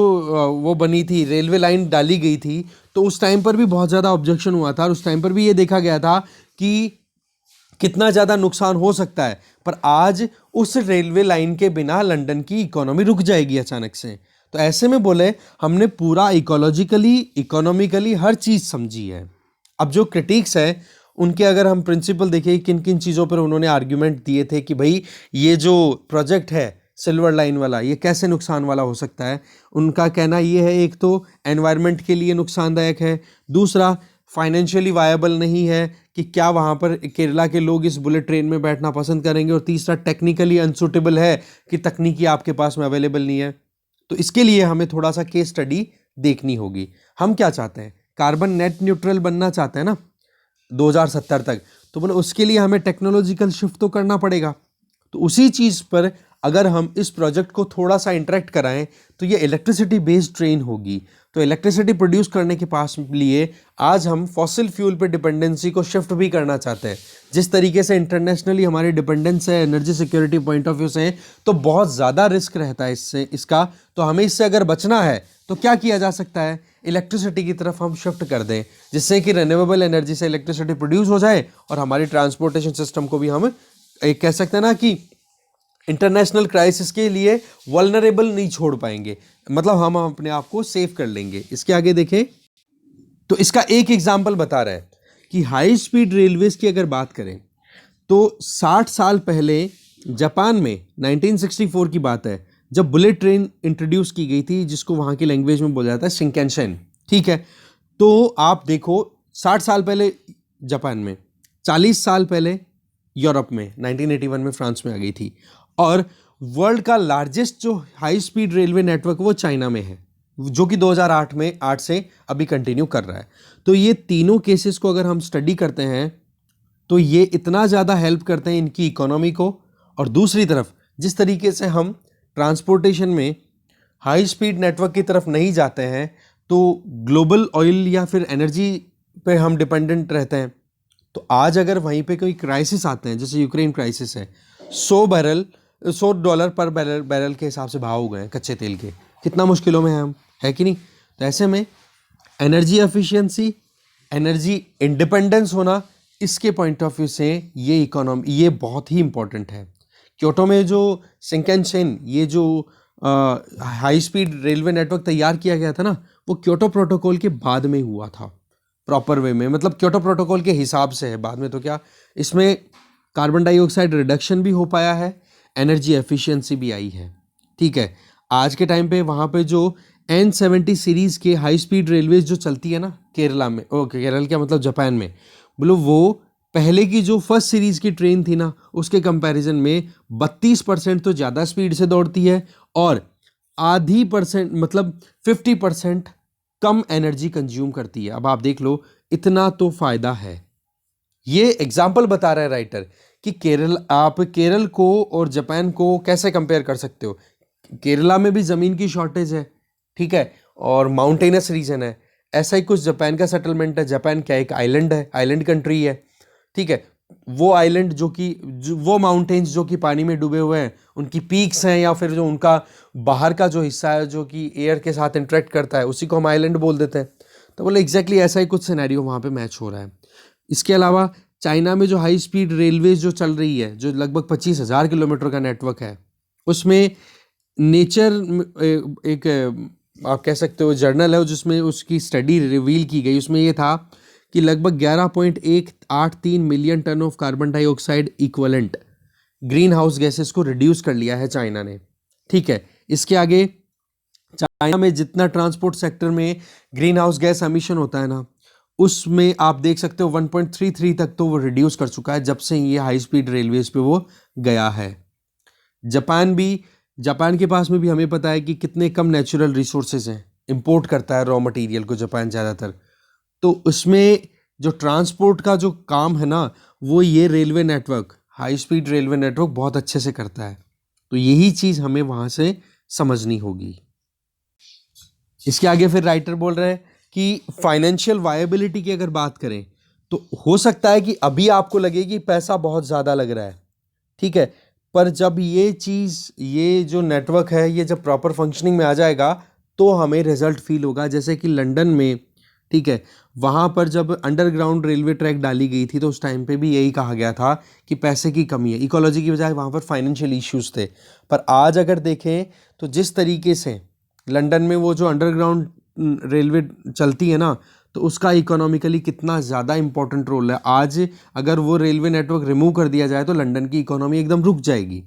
वो बनी थी रेलवे लाइन डाली गई थी तो उस टाइम पर भी बहुत ज़्यादा ऑब्जेक्शन हुआ था, और उस टाइम पर भी ये देखा गया था कि कितना ज़्यादा नुकसान हो सकता है। पर आज उस रेलवे लाइन के बिना लंदन की इकोनॉमी रुक जाएगी अचानक से। तो ऐसे में बोले हमने पूरा इकोलॉजिकली इकोनॉमिकली हर चीज़ समझी है। अब जो क्रिटिक्स है उनके अगर हम प्रिंसिपल देखें किन किन चीज़ों पर उन्होंने आर्ग्यूमेंट दिए थे कि भाई ये जो प्रोजेक्ट है सिल्वर लाइन वाला ये कैसे नुकसान वाला हो सकता है। उनका कहना ये है, एक तो एनवायरनमेंट के लिए नुकसानदायक है, दूसरा फाइनेंशियली वायबल नहीं है कि क्या वहाँ पर केरला के लोग इस बुलेट ट्रेन में बैठना पसंद करेंगे, और तीसरा टेक्निकली अनसुटेबल है कि तकनीकी आपके पास में अवेलेबल नहीं है। तो इसके लिए हमें थोड़ा सा केस स्टडी देखनी होगी। हम क्या चाहते हैं, कार्बन नेट न्यूट्रल बनना चाहते हैं ना 2070 तक, तो बोले उसके लिए हमें टेक्नोलॉजिकल शिफ्ट तो करना पड़ेगा। तो उसी चीज़ पर अगर हम इस प्रोजेक्ट को थोड़ा सा इंटरेक्ट कराएं तो ये इलेक्ट्रिसिटी बेस्ड ट्रेन होगी। तो इलेक्ट्रिसिटी प्रोड्यूस करने के पास लिए आज हम फॉसिल फ्यूल पे डिपेंडेंसी को शिफ्ट भी करना चाहते हैं। जिस तरीके से इंटरनेशनली हमारी डिपेंडेंस है energy security point of view से, तो बहुत ज़्यादा रिस्क रहता है इसका। तो हमें इससे अगर बचना है तो क्या किया जा सकता है, इलेक्ट्रिसिटी की तरफ हम शिफ्ट कर दें, जिससे कि रिन्यूएबल एनर्जी से इलेक्ट्रिसिटी प्रोड्यूस हो जाए और हमारी ट्रांसपोर्टेशन सिस्टम को भी हम एक कह सकते हैं ना कि इंटरनेशनल क्राइसिस के लिए वल्नरेबल नहीं छोड़ पाएंगे, मतलब हम अपने आप को सेव कर लेंगे। इसके आगे देखें तो इसका एक एग्जांपल बता रहा है कि हाई स्पीड रेलवेज की अगर बात करें तो 60 साल पहले जापान में 1964 की बात है जब बुलेट ट्रेन इंट्रोड्यूस की गई थी, जिसको वहाँ की लैंग्वेज में बोला जाता है शिंकैनसेन। ठीक है, तो आप देखो 60 साल पहले जापान में, 40 साल पहले यूरोप में 1981 में फ्रांस में आ गई थी, और वर्ल्ड का लार्जेस्ट जो हाई स्पीड रेलवे नेटवर्क वो चाइना में है, जो कि 2008 से अभी कंटिन्यू कर रहा है। तो ये तीनों केसेस को अगर हम स्टडी करते हैं तो ये इतना ज़्यादा हेल्प करते हैं इनकी इकोनॉमी को, और दूसरी तरफ जिस तरीके से हम ट्रांसपोर्टेशन में हाई स्पीड नेटवर्क की तरफ नहीं जाते हैं तो ग्लोबल ऑयल या फिर एनर्जी पे हम डिपेंडेंट रहते हैं। तो आज अगर वहीं पे कोई क्राइसिस आते हैं, जैसे यूक्रेन क्राइसिस है, $100 पर बैरल के हिसाब से भाव हो गए हैं कच्चे तेल के, कितना मुश्किलों में है हम, है कि नहीं। तो ऐसे में एनर्जी एफिशिएंसी, एनर्जी इंडिपेंडेंस होना, इसके पॉइंट ऑफ व्यू से ये इकोनॉमी ये बहुत ही इंपॉर्टेंट है। क्योटो में जो शिंकैनसेन ये जो हाई स्पीड रेलवे नेटवर्क तैयार किया गया था ना, वो क्योटो प्रोटोकॉल के बाद में हुआ था प्रॉपर वे में, मतलब क्योटो प्रोटोकॉल के हिसाब से है, बाद में तो क्या इसमें कार्बन डाइऑक्साइड रिडक्शन भी हो पाया है, एनर्जी एफिशिएंसी भी आई है। ठीक है, आज के टाइम पे वहाँ पे जो N70 सीरीज़ के हाई स्पीड रेलवेज जो चलती है ना केरला में, केरल क्या मतलब जापान में, बोलो वो पहले की जो फर्स्ट सीरीज़ की ट्रेन थी ना उसके कंपैरिजन में 32% तो ज़्यादा स्पीड से दौड़ती है, और आधी परसेंट मतलब 50% कम एनर्जी कंज्यूम करती है। अब आप देख लो, इतना तो फायदा है। ये एग्जाम्पल बता रहा है राइटर कि आप केरल को और जापान को कैसे कंपेयर कर सकते हो। केरला में भी ज़मीन की शॉर्टेज है, ठीक है, और माउंटेनस रीजन है। ऐसा ही कुछ जापान का सेटलमेंट है। जापान क्या एक आइलैंड है, आइलैंड कंट्री है, ठीक है। वो आइलैंड वो माउंटेन्स जो कि पानी में डूबे हुए हैं, उनकी पीक्स हैं, या फिर जो उनका बाहर का जो हिस्सा है जो कि एयर के साथ इंटरेक्ट करता है, उसी को हम आइलैंड बोल देते हैं। तो बोले एग्जैक्टली ऐसा ही कुछ सिनेरियो वहाँ पे मैच हो रहा है। इसके अलावा चाइना में जो हाई स्पीड रेलवेज जो चल रही है, जो लगभग 25,000 किलोमीटर का नेटवर्क है, उसमें नेचर एक आप कह सकते हो जर्नल है जिसमें उसकी स्टडी रिवील की गई। उसमें ये था कि लगभग 11.183 million ton of carbon dioxide equivalent green house gases को रिड्यूस कर लिया है चाइना ने, ठीक है। इसके आगे चाइना में जितना ट्रांसपोर्ट सेक्टर में ग्रीन हाउस गैस एमिशन होता है ना, उसमें आप देख सकते हो 1.33 तक तो वो रिड्यूस कर चुका है जब से ये हाई स्पीड रेलवेज पे वो गया है। जापान के पास में भी हमें पता है कि कितने कम नेचुरल रिसोर्सेज हैं, इंपोर्ट करता है रॉ मटेरियल को जापान ज़्यादातर। तो उसमें जो ट्रांसपोर्ट का जो काम है ना, वो ये railway network, high speed railway network बहुत अच्छे से करता है। तो यही चीज़ हमें वहाँ से समझनी होगी। इसके आगे फिर राइटर बोल रहे हैं कि फाइनेंशियल वायबिलिटी की अगर बात करें तो हो सकता है कि अभी आपको लगे कि पैसा बहुत ज़्यादा लग रहा है, ठीक है, पर जब ये जो नेटवर्क है ये जब प्रॉपर फंक्शनिंग में आ जाएगा तो हमें रिजल्ट फील होगा। जैसे कि लंदन में, ठीक है, वहाँ पर जब अंडरग्राउंड रेलवे ट्रैक डाली गई थी तो उस टाइम पे भी यही कहा गया था कि पैसे की कमी है, इकोलॉजी की बजाय वहाँ पर फाइनेंशियल इश्यूज थे। पर आज अगर देखें तो जिस तरीके से लंदन में वो जो अंडरग्राउंड रेलवे चलती है ना, तो उसका इकोनॉमिकली कितना ज़्यादा इंपॉर्टेंट रोल है। आज अगर वो रेलवे नेटवर्क रिमूव कर दिया जाए तो लंदन की इकोनॉमी एकदम रुक जाएगी,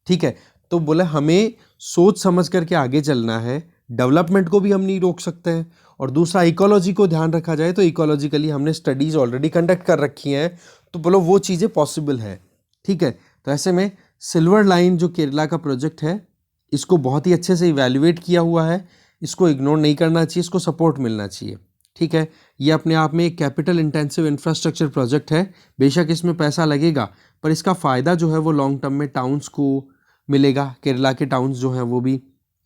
ठीक है। तो बोले हमें सोच समझ करके आगे चलना है, डेवलपमेंट को भी हम नहीं रोक सकते हैं, और दूसरा इकोलॉजी को ध्यान रखा जाए तो इकोलॉजिकली हमने स्टडीज़ ऑलरेडी कंडक्ट कर रखी हैं, तो बोलो वो चीज़ें पॉसिबल है, ठीक है। तो ऐसे में सिल्वर लाइन जो केरला का प्रोजेक्ट है, इसको बहुत ही अच्छे से इवैल्यूएट किया हुआ है, इसको इग्नोर नहीं करना चाहिए, इसको सपोर्ट मिलना चाहिए, ठीक है। ये अपने आप में एक कैपिटल इंटेंसिव इंफ्रास्ट्रक्चर प्रोजेक्ट है। बेशक इसमें पैसा लगेगा, पर इसका फ़ायदा जो है वो लॉन्ग टर्म में टाउन्स को मिलेगा। केरला के टाउन्स जो हैं वो भी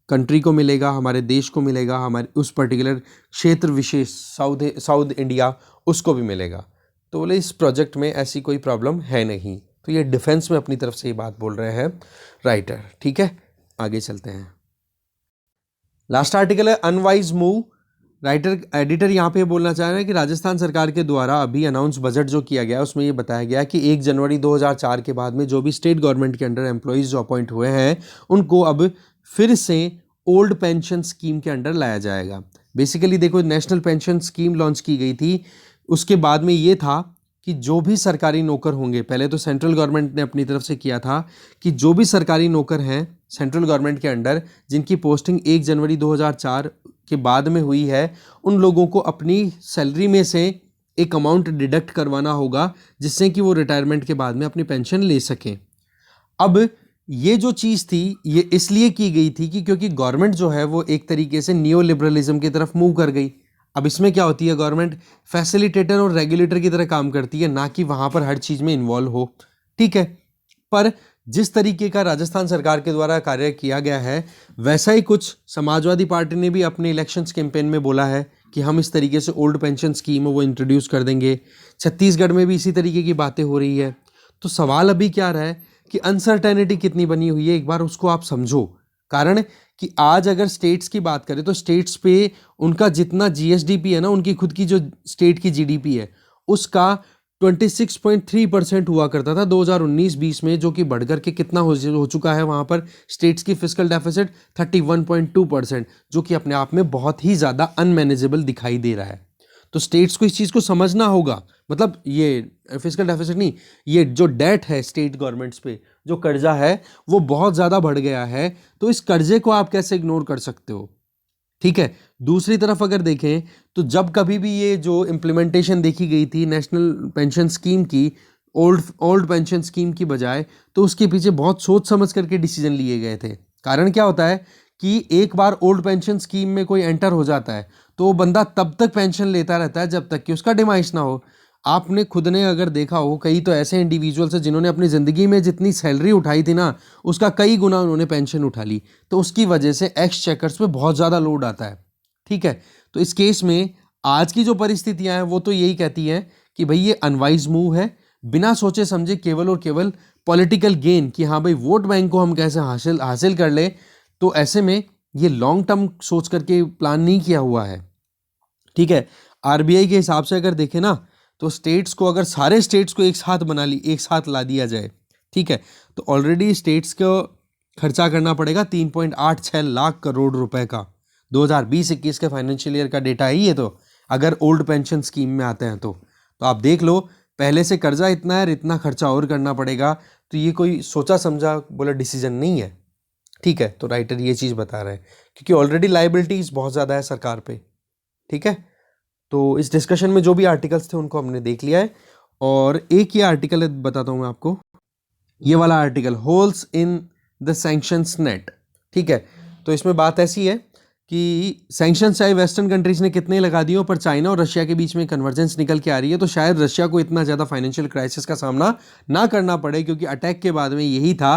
कंट्री को मिलेगा, हमारे देश को मिलेगा, हमारे उस पर्टिकुलर क्षेत्र विशेष साउथ इंडिया उसको भी मिलेगा। तो बोले इस प्रोजेक्ट में ऐसी कोई प्रॉब्लम है नहीं। तो ये डिफेंस में अपनी तरफ से ये बात बोल रहे हैं राइटर, ठीक है। आगे चलते हैं। लास्ट आर्टिकल है अनवाइज मूव। एडिटर यहाँ पे बोलना चाह रहे हैं कि राजस्थान सरकार के द्वारा अभी अनाउंस बजट जो किया गया उसमें ये बताया गया कि 1 जनवरी 2004 के बाद में जो भी स्टेट गवर्नमेंट के अंडर एम्प्लॉयज़ जो अपॉइंट हुए हैं उनको अब फिर से ओल्ड पेंशन स्कीम के अंडर लाया जाएगा। बेसिकली देखो, नेशनल पेंशन स्कीम लॉन्च की गई थी, उसके बाद में ये था कि जो भी सरकारी नौकर होंगे, पहले तो सेंट्रल गवर्नमेंट ने अपनी तरफ से किया था कि जो भी सरकारी नौकर हैं सेंट्रल गवर्नमेंट के अंडर जिनकी पोस्टिंग 1 जनवरी 2004 के बाद में हुई है, उन लोगों को अपनी सैलरी में से एक अमाउंट डिडक्ट करवाना होगा जिससे कि वो रिटायरमेंट के बाद में अपनी पेंशन ले सकें। अब ये जो चीज़ थी ये इसलिए की गई थी कि क्योंकि गवर्नमेंट जो है वो एक तरीके से नियो लिबरलिज्म की तरफ मूव कर गई। अब इसमें क्या होती है, गवर्नमेंट फैसिलिटेटर और रेगुलेटर की तरह काम करती है, ना कि वहाँ पर हर चीज़ में इन्वॉल्व हो, ठीक है। पर जिस तरीके का राजस्थान सरकार के द्वारा कार्य किया गया है वैसा ही कुछ समाजवादी पार्टी ने भी अपने इलेक्शंस कैंपेन में बोला है कि हम इस तरीके से ओल्ड पेंशन स्कीम है वो इंट्रोड्यूस कर देंगे। छत्तीसगढ़ में भी इसी तरीके की बातें हो रही है। तो सवाल अभी क्या रहा है कि अनसर्टेनिटी कितनी बनी हुई है, एक बार उसको आप समझो। कारण कि आज अगर स्टेट्स की बात करें तो स्टेट्स पे उनका जितना जीएसडीपी है ना, उनकी खुद की जो स्टेट की जीडीपी है उसका 26.3% हुआ करता था 2019-20 में, जो कि बढ़कर के कितना हो चुका है वहाँ पर स्टेट्स की फिस्कल डेफिसिट 31.2%, जो कि अपने आप में बहुत ही ज़्यादा अनमैनेजेबल दिखाई दे रहा है। तो स्टेट्स को इस चीज़ को समझना होगा, मतलब ये फिस्कल डेफिसिट नहीं, ये जो डेट है स्टेट गवर्नमेंट्स पे, जो कर्जा है वो बहुत ज़्यादा बढ़ गया है। तो इस कर्जे को आप कैसे इग्नोर कर सकते हो, ठीक है। दूसरी तरफ अगर देखें तो जब कभी भी ये जो इम्प्लीमेंटेशन देखी गई थी नेशनल पेंशन स्कीम की ओल्ड पेंशन स्कीम की बजाय, तो उसके पीछे बहुत सोच समझ करके डिसीजन लिए गए थे। कारण क्या होता है कि एक बार ओल्ड पेंशन स्कीम में कोई एंटर हो जाता है तो वो बंदा तब तक पेंशन लेता रहता है जब तक कि उसका डिमाइस ना हो। आपने खुद ने अगर देखा हो, कई तो ऐसे इंडिविजुअल्स हैं जिन्होंने अपनी ज़िंदगी में जितनी सैलरी उठाई थी ना, उसका कई गुना उन्होंने पेंशन उठा ली। तो उसकी वजह से एक्स चेकर्स पे बहुत ज़्यादा लोड आता है। ठीक है, तो इस केस में आज की जो परिस्थितियां हैं वो तो यही कहती हैं कि भाई ये अनवाइज मूव है, बिना सोचे समझे केवल और केवल पॉलिटिकल गेन, कि हाँ भाई वोट बैंक को हम कैसे हासिल हासिल कर ले। तो ऐसे में ये लॉन्ग टर्म सोच करके प्लान नहीं किया हुआ है। ठीक है, आरबीआई के हिसाब से अगर देखें ना, तो स्टेट्स को, अगर सारे स्टेट्स को एक साथ ला दिया जाए, ठीक है, तो ऑलरेडी स्टेट्स को खर्चा करना पड़ेगा 3.86 लाख करोड़ रुपए का। 2020-21 के फाइनेंशियल ईयर का डेटा है ये। तो अगर ओल्ड पेंशन स्कीम में आते हैं तो आप देख लो, पहले से कर्जा इतना है, इतना खर्चा और करना पड़ेगा। तो ये कोई सोचा समझा बोला डिसीजन नहीं है। ठीक है, तो राइटर ये चीज़ बता रहे हैं क्योंकि ऑलरेडी लाइबिलिटीज बहुत ज़्यादा है सरकार पे। ठीक है, तो इस डिस्कशन में जो भी आर्टिकल्स थे उनको हमने देख लिया है। और एक ये आर्टिकल बताता हूँ मैं आपको, ये वाला article, holes in the sanctions net. ठीक है, तो इसमें बात ऐसी है कि सैंक्शंस चाहे वेस्टर्न कंट्रीज ने कितने लगा दिए हो, पर चाइना और रशिया के बीच में कन्वर्जेंस निकल के आ रही है। तो शायद रशिया को इतना ज़्यादा फाइनेंशियल क्राइसिस का सामना ना करना पड़े, क्योंकि अटैक के बाद में यही था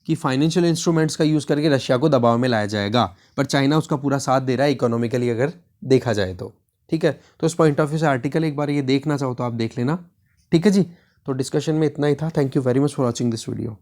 कि फाइनेंशियल इंस्ट्रूमेंट्स का यूज़ करके रशिया को दबाव में लाया जाएगा। पर चाइना उसका पूरा साथ दे रहा है इकोनॉमिकली अगर देखा जाए तो। ठीक है, तो इस पॉइंट ऑफ व्यू से आर्टिकल एक बार ये देखना चाहो तो आप देख लेना। ठीक है जी, तो डिस्कशन में इतना ही था। Thank you very much for watching this video.